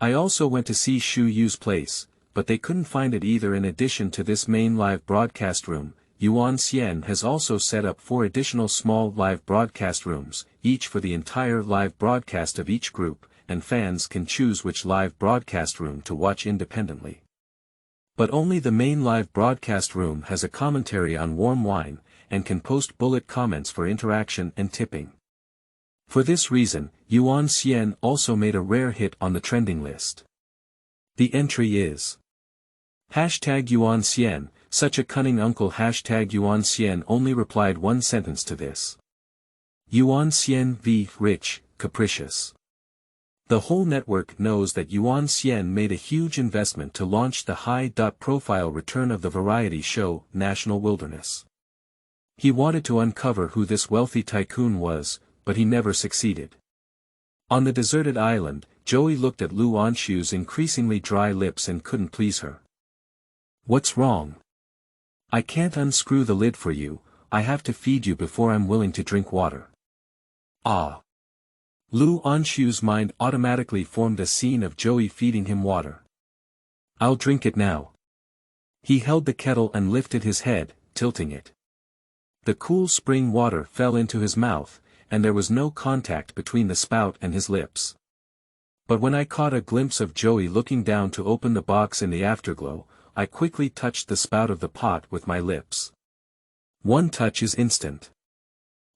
I also went to see Shu Yu's place, but they couldn't find it either. In addition to this main live broadcast room, Yuan Xian has also set up 4 additional small live broadcast rooms, each for the entire live broadcast of each group, and fans can choose which live broadcast room to watch independently. But only the main live broadcast room has a commentary on warm wine, and can post bullet comments for interaction and tipping. For this reason, Yuan Xian also made a rare hit on the trending list. The entry is #Yuan Xian, such a cunning uncle. #Yuan Xian only replied one sentence to this. Yuan Xian v. Rich, capricious. The whole network knows that Yuan Xian made a huge investment to launch the high-profile return of the variety show, National Wilderness. He wanted to uncover who this wealthy tycoon was, but he never succeeded. On the deserted island, Joey looked at Lu Anxu's increasingly dry lips and couldn't please her. "What's wrong? I can't unscrew the lid for you, I have to feed you before I'm willing to drink water." Ah! Lu Anxu's mind automatically formed a scene of Joey feeding him water. "I'll drink it now." He held the kettle and lifted his head, tilting it. The cool spring water fell into his mouth, and there was no contact between the spout and his lips. But when I caught a glimpse of Joey looking down to open the box in the afterglow, I quickly touched the spout of the pot with my lips. One touch is instant.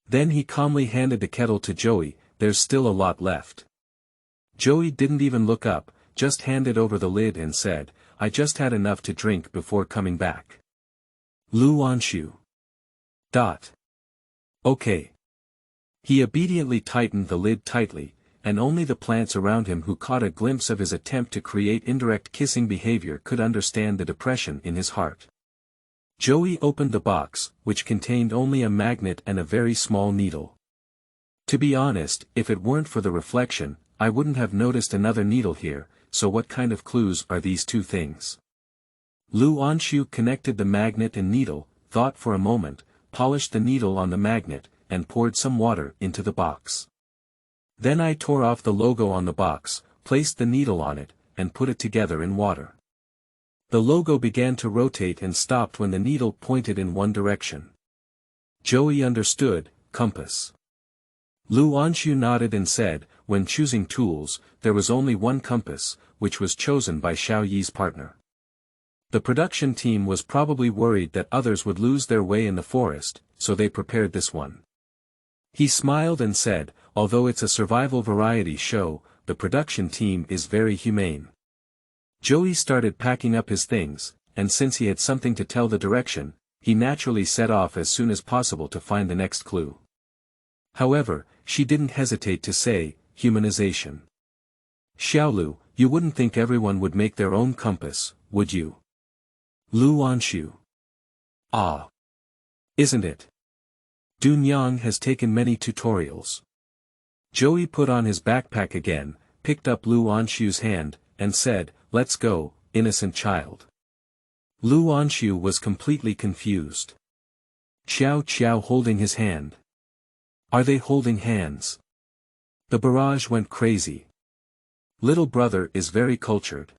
Then he calmly handed the kettle to Joey. "There's still a lot left." Joey didn't even look up, just handed over the lid and said, "I just had enough to drink before coming back." Lu Anxu. Okay. He obediently tightened the lid tightly, and only the plants around him who caught a glimpse of his attempt to create indirect kissing behavior could understand the depression in his heart. Joey opened the box, which contained only a magnet and a very small needle. To be honest, if it weren't for the reflection, I wouldn't have noticed another needle here, so what kind of clues are these two things? Lu Anxu connected the magnet and needle, thought for a moment, polished the needle on the magnet, and poured some water into the box. Then I tore off the logo on the box, placed the needle on it, and put it together in water. The logo began to rotate and stopped when the needle pointed in one direction. Joey understood, compass. Lu Anxu nodded and said, "When choosing tools, there was only one compass, which was chosen by Xiao Yi's partner. The production team was probably worried that others would lose their way in the forest, so they prepared this one." He smiled and said, "Although it's a survival variety show, the production team is very humane." Joey started packing up his things, and since he had something to tell the direction, he naturally set off as soon as possible to find the next clue. However, she didn't hesitate to say, "Humanization. Xiaolu, you wouldn't think everyone would make their own compass, would you?" Lu Anxu. Ah. Isn't it? Dunyang has taken many tutorials. Joey put on his backpack again, picked up Lu Anxu's hand, and said, "Let's go, innocent child." Lu Anxu was completely confused. Qiao holding his hand. Are they holding hands? The barrage went crazy. Little brother is very cultured.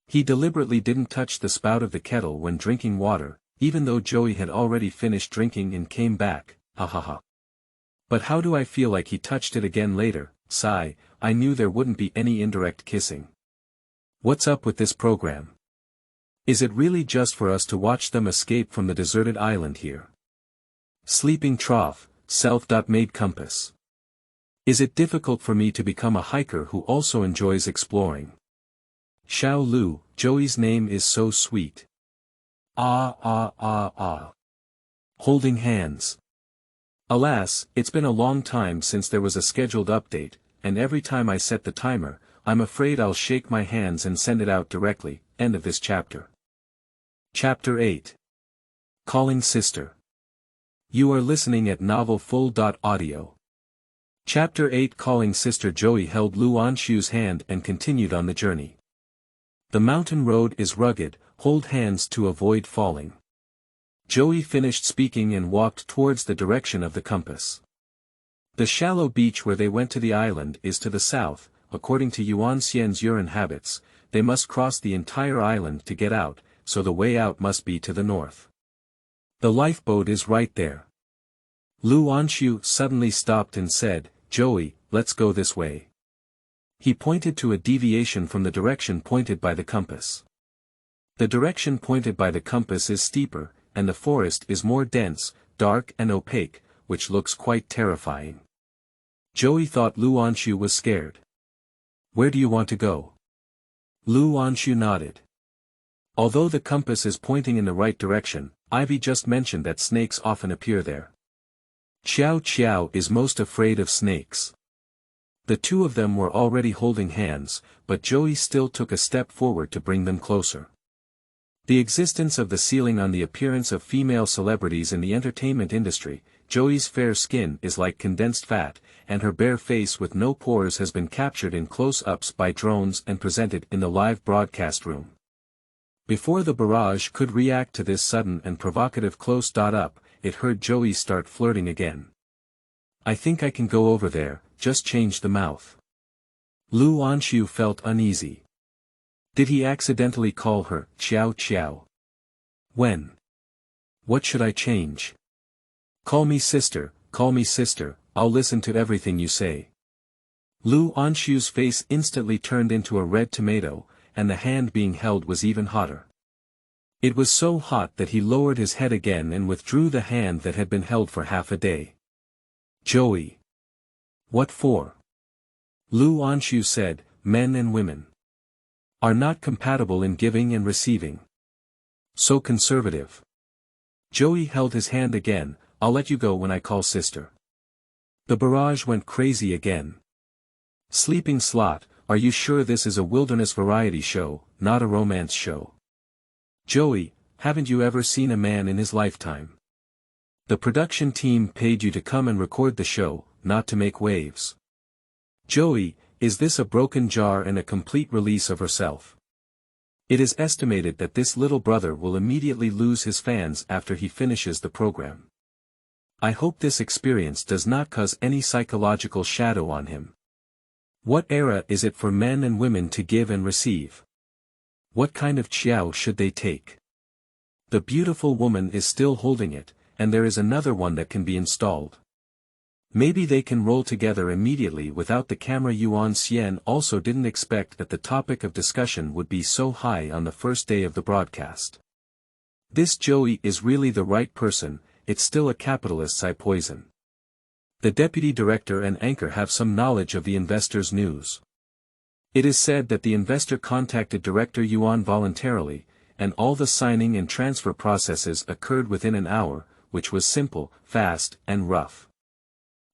He deliberately didn't touch the spout of the kettle when drinking water, even though Joey had already finished drinking and came back, ha ha ha. But how do I feel like he touched it again later? Sigh, I knew there wouldn't be any indirect kissing. What's up with this program? Is it really just for us to watch them escape from the deserted island here? Sleeping trough, self-made compass. Is it difficult for me to become a hiker who also enjoys exploring? Xiao Lu, Joey's name is so sweet. Ah ah ah ah. Holding hands. Alas, it's been a long time since there was a scheduled update, and every time I set the timer, I'm afraid I'll shake my hands and send it out directly. End of this chapter. Chapter 8. Calling Sister. You are listening at novelfull.audio. Chapter 8. Calling Sister. Joey held Lu Anxu's hand and continued on the journey. The mountain road is rugged, hold hands to avoid falling. Joey finished speaking and walked towards the direction of the compass. The shallow beach where they went to the island is to the south. According to Unsweetened's urine habits, they must cross the entire island to get out, so the way out must be to the north. The lifeboat is right there. Lu Anxu suddenly stopped and said, "Joey, let's go this way." He pointed to a deviation from the direction pointed by the compass. The direction pointed by the compass is steeper, and the forest is more dense, dark and opaque, which looks quite terrifying. Joey thought Lu Anxu was scared. "Where do you want to go?" Lu Anxu nodded. Although the compass is pointing in the right direction, Ivy just mentioned that snakes often appear there. Qiao is most afraid of snakes. The two of them were already holding hands, but Joey still took a step forward to bring them closer. The existence of the ceiling on the appearance of female celebrities in the entertainment industry. Joey's fair skin is like condensed fat, and her bare face with no pores has been captured in close-ups by drones and presented in the live broadcast room. Before the barrage could react to this sudden and provocative close-up, it heard Joey start flirting again. "I think I can go over there, just change the mouth." Lu Anxu felt uneasy. Did he accidentally call her Qiao? When? What should I change? Call me sister, I'll listen to everything you say." Lu Anxu's face instantly turned into a red tomato, and the hand being held was even hotter. It was so hot that he lowered his head again and withdrew the hand that had been held for half a day. "Joey. What for?" Lu Anxu said, "Men and women are not compatible in giving and receiving. So conservative." Joey held his hand again. "I'll let you go when I call sister." The barrage went crazy again. "Sleeping slot, are you sure this is a wilderness variety show, not a romance show? Joey, haven't you ever seen a man in his lifetime? The production team paid you to come and record the show, not to make waves. Joey, is this a broken jar and a complete release of herself? It is estimated that this little brother will immediately lose his fans after he finishes the program. I hope this experience does not cause any psychological shadow on him. What era is it for men and women to give and receive? What kind of Qiao should they take? The beautiful woman is still holding it, and there is another one that can be installed. Maybe they can roll together immediately without the camera." Unsweetened also didn't expect that the topic of discussion would be so high on the first day of the broadcast. This Joey is really the right person, it's still a capitalist's eye poison. The deputy director and anchor have some knowledge of the investor's news. It is said that the investor contacted Director Yuan voluntarily, and all the signing and transfer processes occurred within an hour, which was simple, fast, and rough.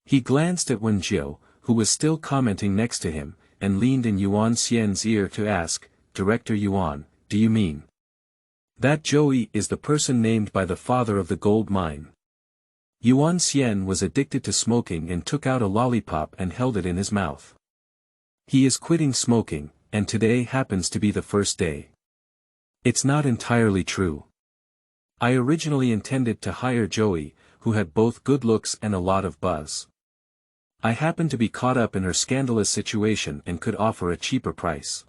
He glanced at Wen Jiao, who was still commenting next to him, and leaned in Unsweetened's ear to ask, "Director Yuan, do you mean that Joey is the person named by the father of the gold mine?" Unsweetened was addicted to smoking and took out a lollipop and held it in his mouth. He is quitting smoking, and today happens to be the first day. It's not entirely true. I originally intended to hire Joey, who had both good looks and a lot of buzz. I happened to be caught up in her scandalous situation and could offer a cheaper price.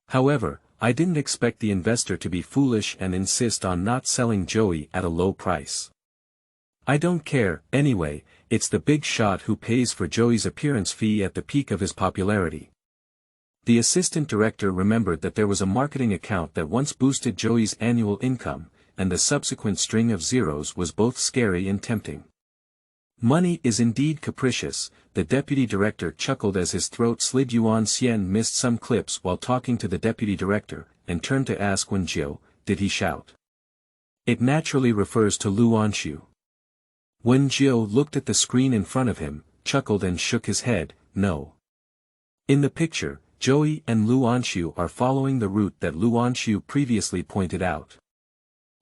However, I didn't expect the investor to be foolish and insist on not selling Joey at a low price. I don't care, anyway, it's the big shot who pays for Joey's appearance fee at the peak of his popularity. The assistant director remembered that there was a marketing account that once boosted Joey's annual income, and the subsequent string of zeros was both scary and tempting. Money is indeed capricious, the deputy director chuckled as his throat slid. Unsweetened missed some clips while talking to the deputy director, and turned to ask Wen Jiao, did he shout? It naturally refers to Lu Anxu. When Jiao looked at the screen in front of him, chuckled and shook his head, no. In the picture, Joey and Lu Anxu are following the route that Lu Anxu previously pointed out.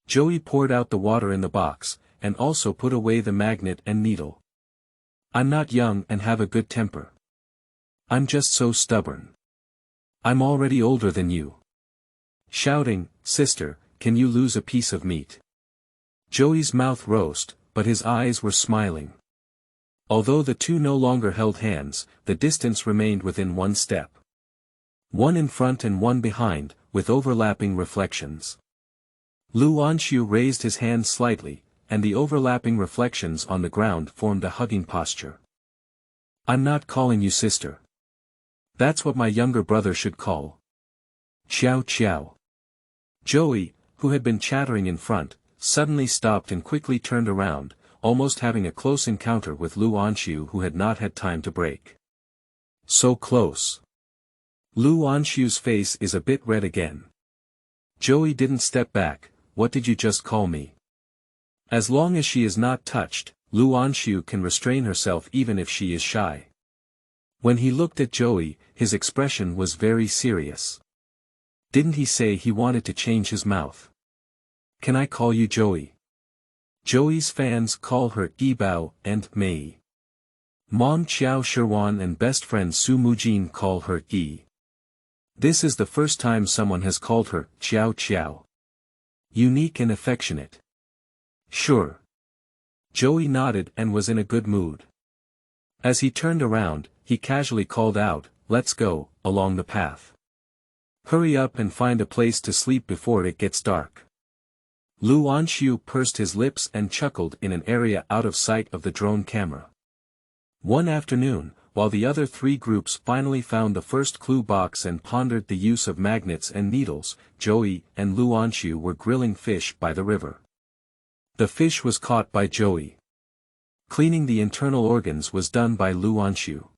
Joey poured out the water in the box, and also put away the magnet and needle. I'm not young and have a good temper. I'm just so stubborn. I'm already older than you. Shouting, sister, can you lose a piece of meat? Joey's mouth roast, but his eyes were smiling. Although the two no longer held hands, the distance remained within 1 step. One in front and one behind, with overlapping reflections. Lu Anxu raised his hand slightly, and the overlapping reflections on the ground formed a hugging posture. I'm not calling you sister. That's what my younger brother should call. Qiao Qiao. Joey, who had been chattering in front, suddenly stopped and quickly turned around, almost having a close encounter with Lu Anxu who had not had time to break. So close. Lu Anxu's face is a bit red again. Joey didn't step back. What did you just call me? As long as she is not touched, Lu Anxu can restrain herself even if she is shy. When he looked at Joey, his expression was very serious. Didn't he say he wanted to change his mouth? Can I call you Joey? Joey's fans call her Yibao and Mei. Mom Qiao Shirwan and best friend Su Mujin call her Yi. This is the first time someone has called her Qiao Qiao. Unique and affectionate. Sure. Joey nodded and was in a good mood. As he turned around, he casually called out, let's go, along the path. Hurry up and find a place to sleep before it gets dark. Lu Anxu pursed his lips and chuckled in an area out of sight of the drone camera. One afternoon, while the other 3 groups finally found the first clue box and pondered the use of magnets and needles, Joey and Lu Anxu were grilling fish by the river. The fish was caught by Joey. Cleaning the internal organs was done by Lu Anxu.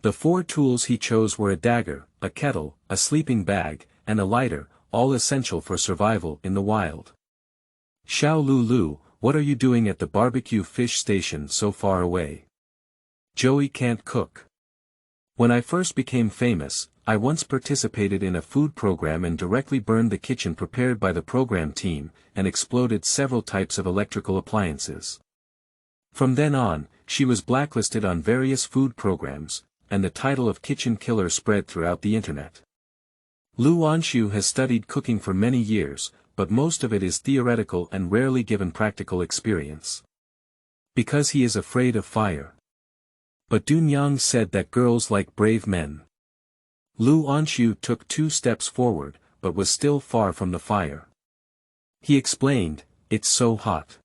The 4 tools he chose were a dagger, a kettle, a sleeping bag, and a lighter, all essential for survival in the wild. Xiao Lu, what are you doing at the barbecue fish station so far away? Joey can't cook. When I first became famous, I once participated in a food program and directly burned the kitchen prepared by the program team, and exploded several types of electrical appliances. From then on, she was blacklisted on various food programs, and the title of kitchen killer spread throughout the internet. Lu Anxu has studied cooking for many years, but most of it is theoretical and rarely given practical experience. Because he is afraid of fire. But Dunyang said that girls like brave men. Lu Anxu took 2 steps forward, but was still far from the fire. He explained, it's so hot.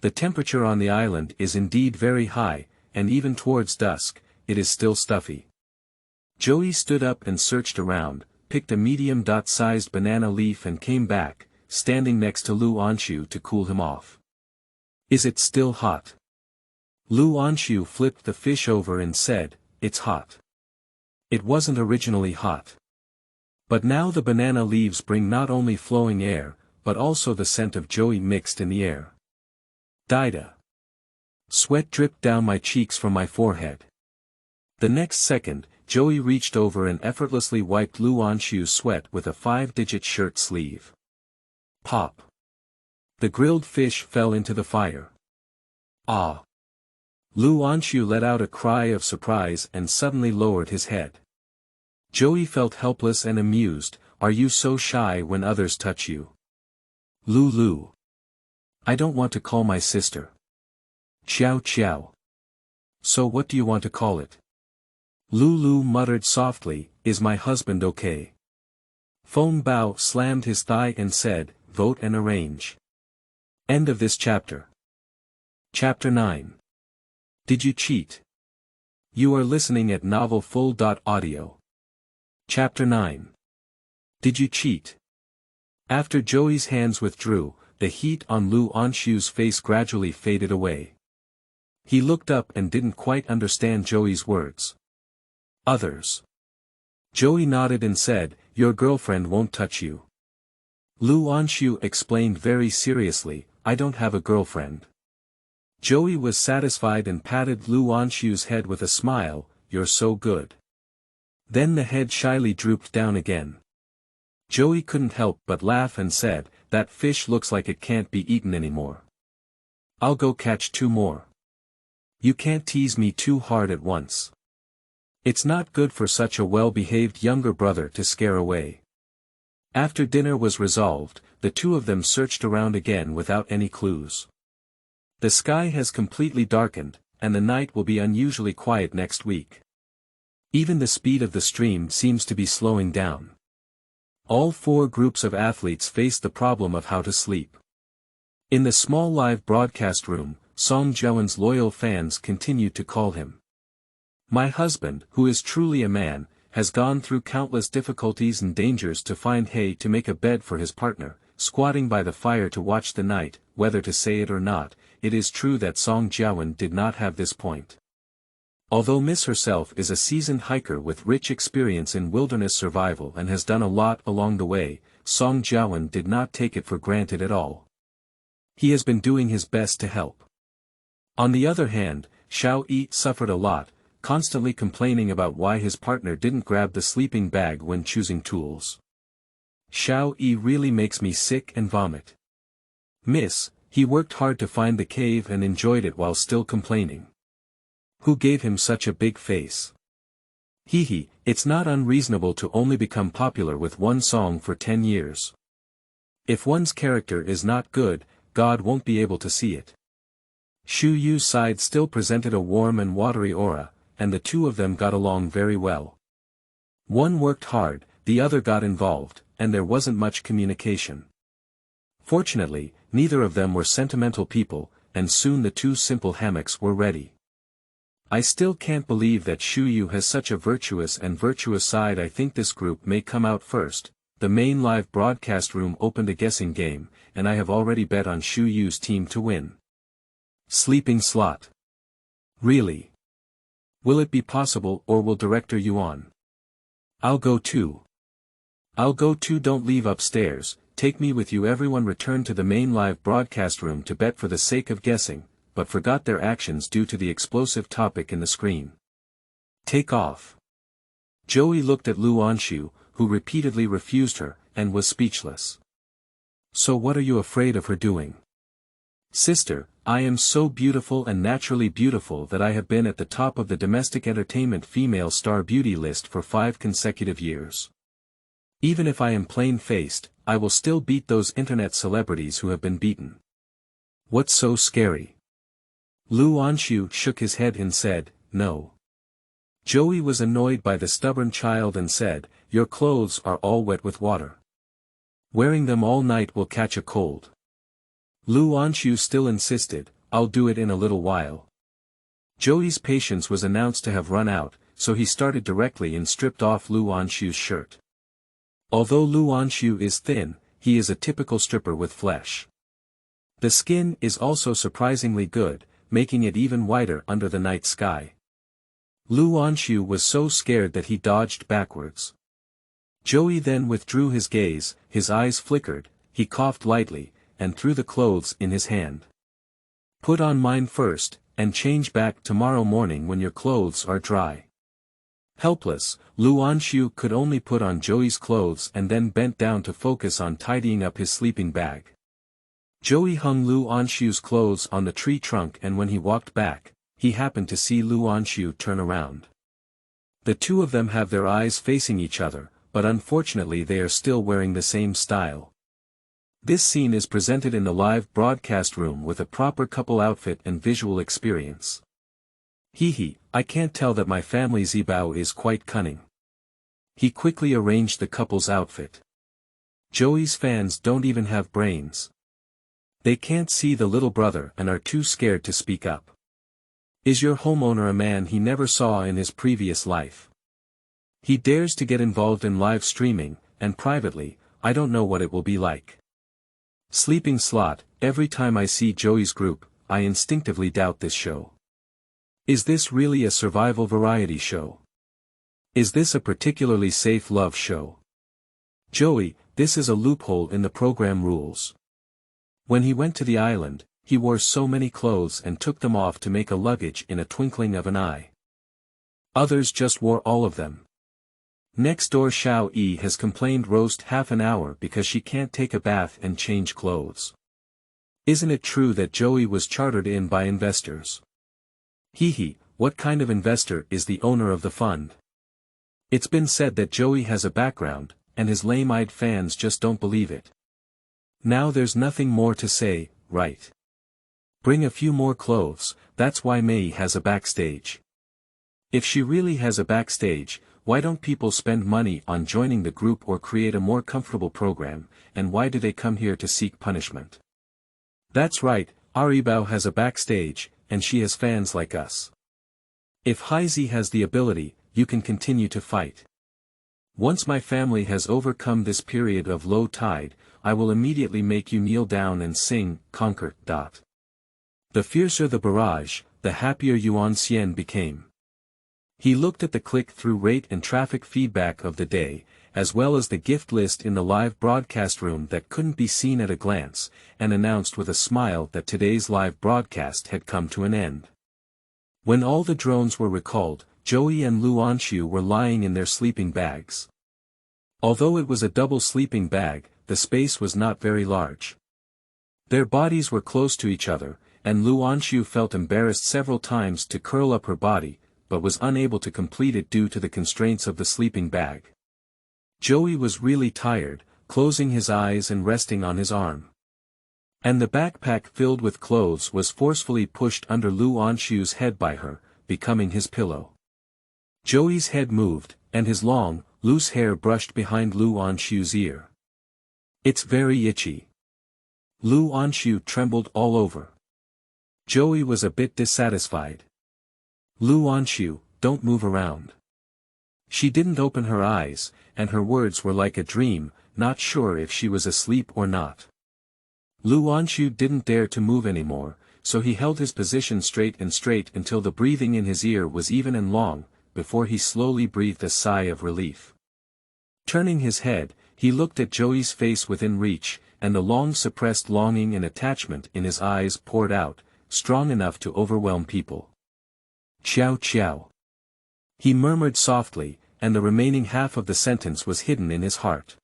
The temperature on the island is indeed very high, and even towards dusk, it is still stuffy. Joey stood up and searched around, picked a medium-sized banana leaf and came back, standing next to Lu Anxu to cool him off. Is it still hot? Lu Anxu flipped the fish over and said, it's hot. It wasn't originally hot. But now the banana leaves bring not only flowing air, but also the scent of Joey mixed in the air. Dida. Sweat dripped down my cheeks from my forehead. The next second, Joey reached over and effortlessly wiped Lu Anxu's sweat with a 5-digit shirt sleeve. Pop. The grilled fish fell into the fire. Ah. Lu Anxu let out a cry of surprise and suddenly lowered his head. Joey felt helpless and amused. Are you so shy when others touch you? Lu. I don't want to call my sister. Qiao Qiao. So what do you want to call it? Lu muttered softly, is my husband okay? Feng Bao slammed his thigh and said, vote and arrange. End of this chapter. Chapter 9. Did you cheat? You are listening at novelfull.audio. Chapter 9. Did you cheat? After Joey's hands withdrew, the heat on Lu Anxu's face gradually faded away. He looked up and didn't quite understand Joey's words. Others. Joey nodded and said, your girlfriend won't touch you. Lu Anxu explained very seriously, I don't have a girlfriend. Joey was satisfied and patted Lu Anxu's head with a smile, you're so good. Then the head shyly drooped down again. Joey couldn't help but laugh and said, that fish looks like it can't be eaten anymore. I'll go catch 2 more. You can't tease me too hard at once. It's not good for such a well-behaved younger brother to scare away. After dinner was resolved, the 2 of them searched around again without any clues. The sky has completely darkened, and the night will be unusually quiet next week. Even the speed of the stream seems to be slowing down. All 4 groups of athletes face the problem of how to sleep. In the small live broadcast room, Song Jiawen's loyal fans continue to call him. My husband, who is truly a man, has gone through countless difficulties and dangers to find hay to make a bed for his partner, squatting by the fire to watch the night. Whether to say it or not, it is true that Song Jiawen did not have this point. Although Miss herself is a seasoned hiker with rich experience in wilderness survival and has done a lot along the way, Song Jiawen did not take it for granted at all. He has been doing his best to help. On the other hand, Xiao Yi suffered a lot, constantly complaining about why his partner didn't grab the sleeping bag when choosing tools. Xiao Yi really makes me sick and vomit. Miss, he worked hard to find the cave and enjoyed it while still complaining. Who gave him such a big face? Hee, it's not unreasonable to only become popular with one song for 10 years. If one's character is not good, God won't be able to see it. Xu Yu's side still presented a warm and watery aura, and the 2 of them got along very well. One worked hard, the other got involved, and there wasn't much communication. Fortunately, neither of them were sentimental people, and soon the 2 simple hammocks were ready. I still can't believe that Xu Yu has such a virtuous side. I think this group may come out first. The main live broadcast room opened a guessing game, and I have already bet on Xu Yu's team to win. Sleeping slot. Really? Will it be possible, or will Director Yuan? I'll go too. Don't leave upstairs, take me with you. Everyone returned to the main live broadcast room to bet for the sake of guessing, but forgot their actions due to the explosive topic in the screen. Take off. Joey looked at Lu Anxu, who repeatedly refused her, and was speechless. So what are you afraid of her doing? Sister, I am so beautiful and naturally beautiful that I have been at the top of the domestic entertainment female star beauty list for 5 consecutive years. Even if I am plain-faced, I will still beat those internet celebrities who have been beaten. What's so scary? Lu Anxu shook his head and said, no. Joey was annoyed by the stubborn child and said, your clothes are all wet with water. Wearing them all night will catch a cold. Lu Anxu still insisted, I'll do it in a little while. Joey's patience was announced to have run out, so he started directly and stripped off Lu Anxu's shirt. Although Lu Anxu is thin, he is a typical stripper with flesh. The skin is also surprisingly good, making it even whiter under the night sky. Lu Anxu was so scared that he dodged backwards. Joey then withdrew his gaze, his eyes flickered, he coughed lightly, and threw the clothes in his hand. Put on mine first, and change back tomorrow morning when your clothes are dry. Helpless, Lu Anxu could only put on Joey's clothes and then bent down to focus on tidying up his sleeping bag. Joey hung Lu Anxu's clothes on the tree trunk, and when he walked back, he happened to see Lu Anxu turn around. The 2 of them have their eyes facing each other, but unfortunately they are still wearing the same style. This scene is presented in the live broadcast room with a proper couple outfit and visual experience. Hee, I can't tell that my family Zibao is quite cunning. He quickly arranged the couple's outfit. Joey's fans don't even have brains. They can't see the little brother and are too scared to speak up. Is your homeowner a man he never saw in his previous life? He dares to get involved in live streaming, and privately, I don't know what it will be like. Sleeping slot, every time I see Joey's group, I instinctively doubt this show. Is this really a survival variety show? Is this a particularly safe love show? Joey, this is a loophole in the program rules. When he went to the island, he wore so many clothes and took them off to make a luggage in a twinkling of an eye. Others just wore all of them. Next door Xiao Yi has complained roast half an hour because she can't take a bath and change clothes. Isn't it true that Joey was chartered in by investors? Hee, what kind of investor is the owner of the fund? It's been said that Joey has a background, and his lame-eyed fans just don't believe it. Now there's nothing more to say, right? Bring a few more clothes, that's why Mei has a backstage. If she really has a backstage, why don't people spend money on joining the group or create a more comfortable program, and why do they come here to seek punishment? That's right, Aribao has a backstage, and she has fans like us. If Haizi has the ability, you can continue to fight. Once my family has overcome this period of low tide, I will immediately make you kneel down and sing, conquer. The fiercer the barrage, the happier Yuan Xian became. He looked at the click-through rate and traffic feedback of the day, as well as the gift list in the live broadcast room that couldn't be seen at a glance, and announced with a smile that today's live broadcast had come to an end. When all the drones were recalled, Joey and Lu Anxu were lying in their sleeping bags. Although it was a double sleeping bag, the space was not very large. Their bodies were close to each other, and Lu Anxu felt embarrassed several times to curl up her body, but was unable to complete it due to the constraints of the sleeping bag. Joey was really tired, closing his eyes and resting on his arm. And the backpack filled with clothes was forcefully pushed under Lu Anxu's head by her, becoming his pillow. Joey's head moved, and his long, loose hair brushed behind Lu Anxu's ear. It's very itchy. Lu Anxu trembled all over. Joey was a bit dissatisfied. Lu Anxu, don't move around. She didn't open her eyes, and her words were like a dream, not sure if she was asleep or not. Lu Anxu didn't dare to move anymore, so he held his position straight until the breathing in his ear was even and long, before he slowly breathed a sigh of relief. Turning his head, he looked at Joey's face within reach, and the long-suppressed longing and attachment in his eyes poured out, strong enough to overwhelm people. Qiao. He murmured softly, and the remaining half of the sentence was hidden in his heart.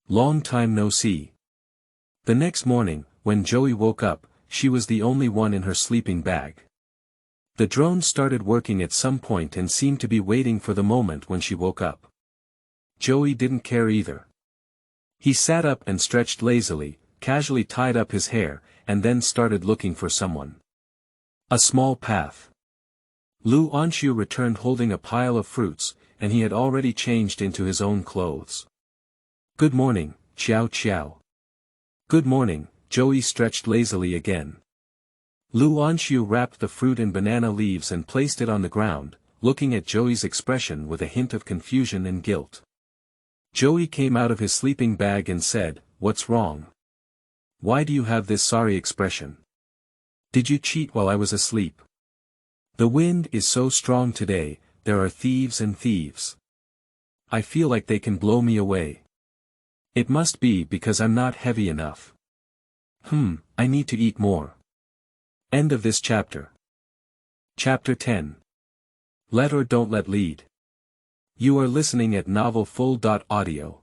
Long time no see. The next morning, when Joey woke up, she was the only one in her sleeping bag. The drone started working at some point and seemed to be waiting for the moment when she woke up. Joey didn't care either. He sat up and stretched lazily, casually tied up his hair, and then started looking for someone. A small path. Lu Anxu returned holding a pile of fruits, and he had already changed into his own clothes. Good morning, Qiao. Good morning, Joey stretched lazily again. Lu Anxu wrapped the fruit in banana leaves and placed it on the ground, looking at Joey's expression with a hint of confusion and guilt. Joey came out of his sleeping bag and said, "What's wrong? Why do you have this sorry expression? Did you cheat while I was asleep? The wind is so strong today, there are thieves and thieves. I feel like they can blow me away. It must be because I'm not heavy enough. I need to eat more." End of this chapter. Chapter 10. Let or don't let lead. You are listening at novelfull.audio.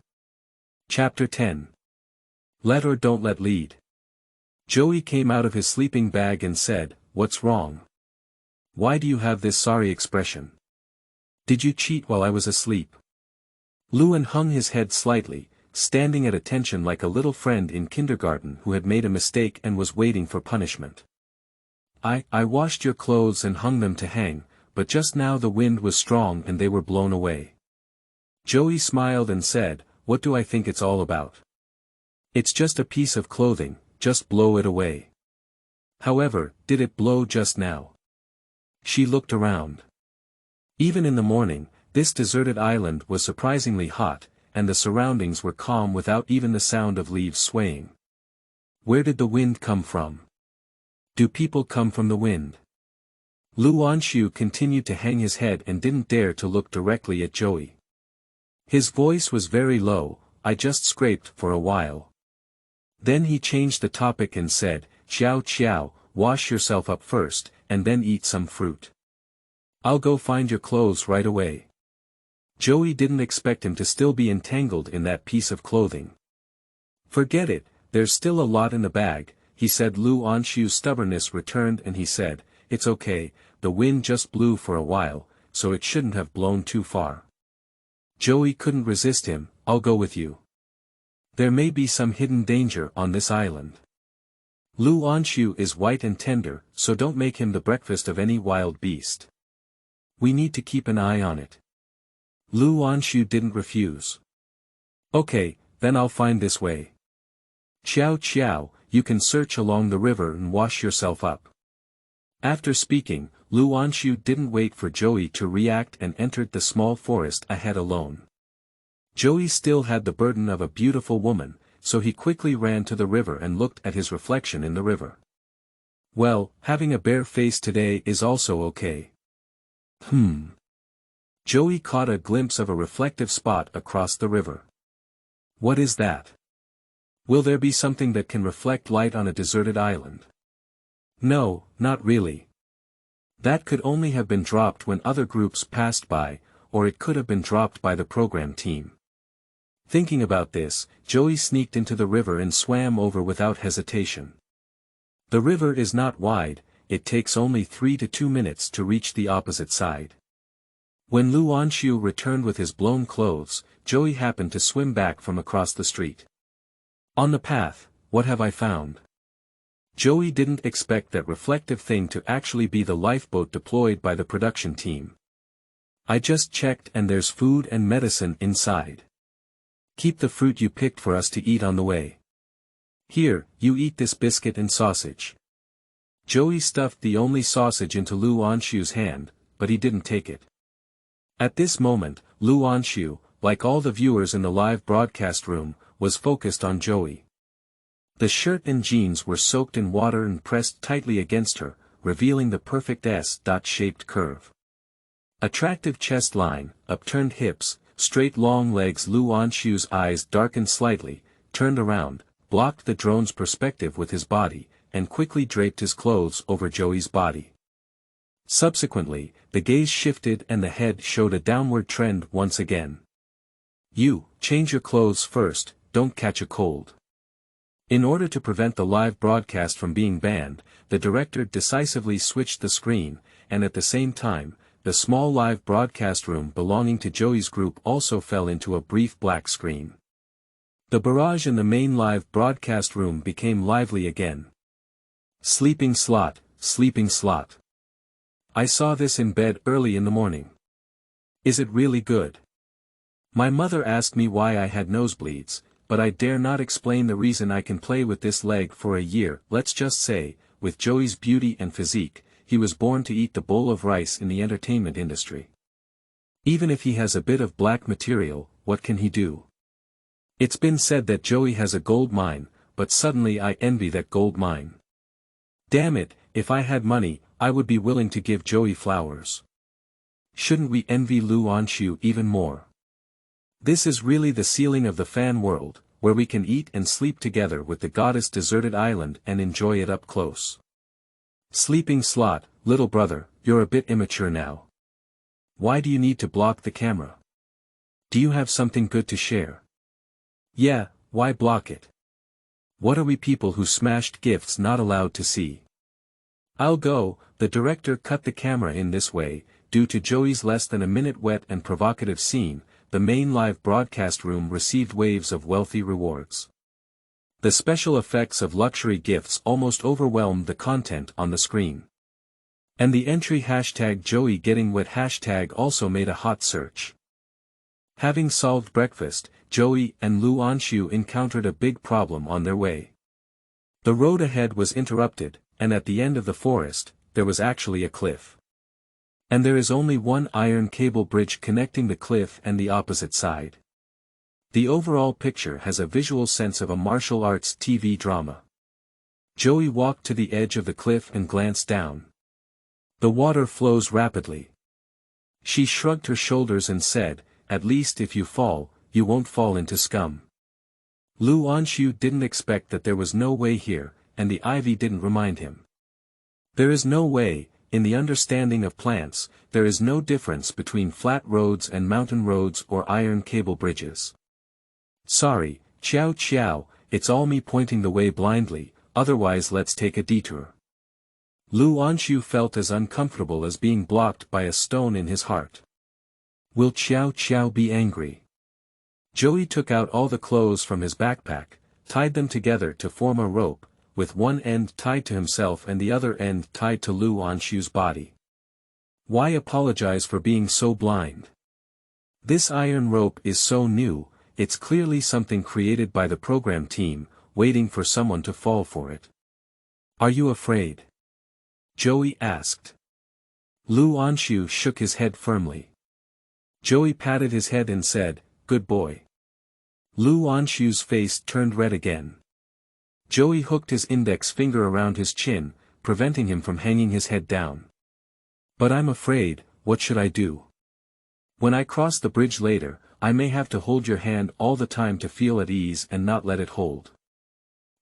Chapter 10. Let or don't let lead. Joey came out of his sleeping bag and said, "What's wrong? Why do you have this sorry expression? Did you cheat while I was asleep?" Luan hung his head slightly, standing at attention like a little friend in kindergarten who had made a mistake and was waiting for punishment. I washed your clothes and hung them to hang, but just now the wind was strong and they were blown away. Joey smiled and said, "What do I think it's all about? It's just a piece of clothing, just blow it away." However, did it blow just now? She looked around. Even in the morning, this deserted island was surprisingly hot, and the surroundings were calm without even the sound of leaves swaying. Where did the wind come from? Do people come from the wind? Lu Anxu continued to hang his head and didn't dare to look directly at Joey. His voice was very low, I just scraped for a while. Then he changed the topic and said, Qiao, wash yourself up first, and then eat some fruit. I'll go find your clothes right away. Joey didn't expect him to still be entangled in that piece of clothing. Forget it, there's still a lot in the bag, he said. Lu Anxu's stubbornness returned and he said, it's okay, the wind just blew for a while, so it shouldn't have blown too far. Joey couldn't resist him, I'll go with you. There may be some hidden danger on this island. Lu Anxu is white and tender, so don't make him the breakfast of any wild beast. We need to keep an eye on it. Lu Anxu didn't refuse. Okay, then I'll find this way. Qiao, you can search along the river and wash yourself up. After speaking, Lu Anxu didn't wait for Joey to react and entered the small forest ahead alone. Joey still had the burden of a beautiful woman, so he quickly ran to the river and looked at his reflection in the river. Well, having a bare face today is also okay. Joey caught a glimpse of a reflective spot across the river. What is that? Will there be something that can reflect light on a deserted island? No, not really. That could only have been dropped when other groups passed by, or it could have been dropped by the program team. Thinking about this, Joey sneaked into the river and swam over without hesitation. The river is not wide, it takes only 3 to 2 minutes to reach the opposite side. When Lu Anxu returned with his blown clothes, Joey happened to swim back from across the street. On the path, what have I found? Joey didn't expect that reflective thing to actually be the lifeboat deployed by the production team. I just checked and there's food and medicine inside. Keep the fruit you picked for us to eat on the way. Here, you eat this biscuit and sausage. Joey stuffed the only sausage into Lu Anxu's hand, but he didn't take it. At this moment, Lu Anxu, like all the viewers in the live broadcast room, was focused on Joey. The shirt and jeans were soaked in water and pressed tightly against her, revealing the perfect S-shaped curve. Attractive chest line, upturned hips, straight long legs. Lu Anxu's eyes darkened slightly, turned around, blocked the drone's perspective with his body, and quickly draped his clothes over Joey's body. Subsequently, the gaze shifted and the head showed a downward trend once again. You, change your clothes first, don't catch a cold. In order to prevent the live broadcast from being banned, the director decisively switched the screen, and at the same time, the small live broadcast room belonging to Joey's group also fell into a brief black screen. The barrage in the main live broadcast room became lively again. Sleeping slot. I saw this in bed early in the morning. Is it really good? My mother asked me why I had nosebleeds, but I dare not explain the reason. I can play with this leg for a year. Let's just say, with Joey's beauty and physique, he was born to eat the bowl of rice in the entertainment industry. Even if he has a bit of black material, what can he do? It's been said that Joey has a gold mine, but suddenly I envy that gold mine. Damn it, if I had money, I would be willing to give Joey flowers. Shouldn't we envy Lu Anxu even more? This is really the ceiling of the fan world, where we can eat and sleep together with the goddess deserted island and enjoy it up close. Sleeping slot, little brother, you're a bit immature now. Why do you need to block the camera? Do you have something good to share? Yeah, why block it? What are we people who smashed gifts not allowed to see? I'll go. The director cut the camera in this way, due to Joey's less than a minute wet and provocative scene. The main live broadcast room received waves of wealthy rewards. The special effects of luxury gifts almost overwhelmed the content on the screen. And the entry #Joey getting wet hashtag also made a hot search. Having solved breakfast, Joey and Lu Anxu encountered a big problem on their way. The road ahead was interrupted, and at the end of the forest, there was actually a cliff. And there is only one iron cable bridge connecting the cliff and the opposite side. The overall picture has a visual sense of a martial arts TV drama. Joey walked to the edge of the cliff and glanced down. The water flows rapidly. She shrugged her shoulders and said, "At least if you fall, you won't fall into scum." Lu Anxu didn't expect that there was no way here, and the ivy didn't remind him. There is no way, in the understanding of plants, there is no difference between flat roads and mountain roads or iron cable bridges. Sorry, Qiao, it's all me pointing the way blindly, otherwise let's take a detour. Lu Anxu felt as uncomfortable as being blocked by a stone in his heart. Will Qiao be angry? Joey took out all the clothes from his backpack, tied them together to form a rope, with one end tied to himself and the other end tied to Lu Anxu's body. Why apologize for being so blind? This iron rope is so new, it's clearly something created by the program team, waiting for someone to fall for it. Are you afraid? Joey asked. Lu Anxu shook his head firmly. Joey patted his head and said, "Good boy." Lu Anxu's face turned red again. Joey hooked his index finger around his chin, preventing him from hanging his head down. But I'm afraid, what should I do? When I cross the bridge later, I may have to hold your hand all the time to feel at ease and not let it hold.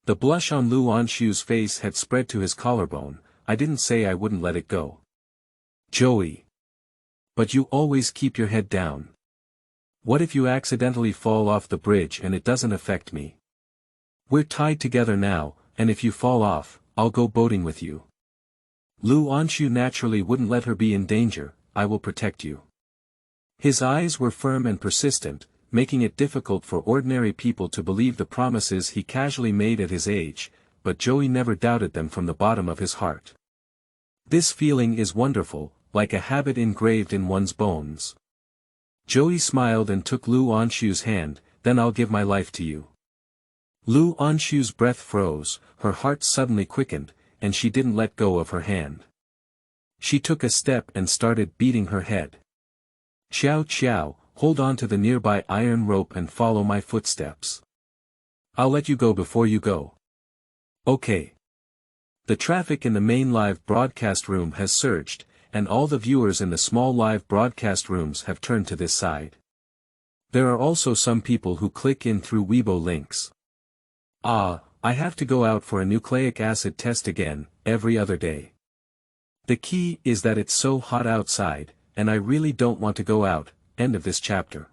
The blush on Lu Anxu's face had spread to his collarbone. I didn't say I wouldn't let it go. Joey. But you always keep your head down. What if you accidentally fall off the bridge and it doesn't affect me? We're tied together now, and if you fall off, I'll go boating with you. Lu Anxu naturally wouldn't let her be in danger. I will protect you. His eyes were firm and persistent, making it difficult for ordinary people to believe the promises he casually made at his age, but Joey never doubted them from the bottom of his heart. This feeling is wonderful, like a habit engraved in one's bones. Joey smiled and took Lu Anxu's hand. Then I'll give my life to you. Lu Anxu's breath froze, her heart suddenly quickened, and she didn't let go of her hand. She took a step and started beating her head. Qiao, hold on to the nearby iron rope and follow my footsteps. I'll let you go before you go. Okay. The traffic in the main live broadcast room has surged, and all the viewers in the small live broadcast rooms have turned to this side. There are also some people who click in through Weibo links. I have to go out for a nucleic acid test again, every other day. The key is that it's so hot outside, and I really don't want to go out. End of this chapter.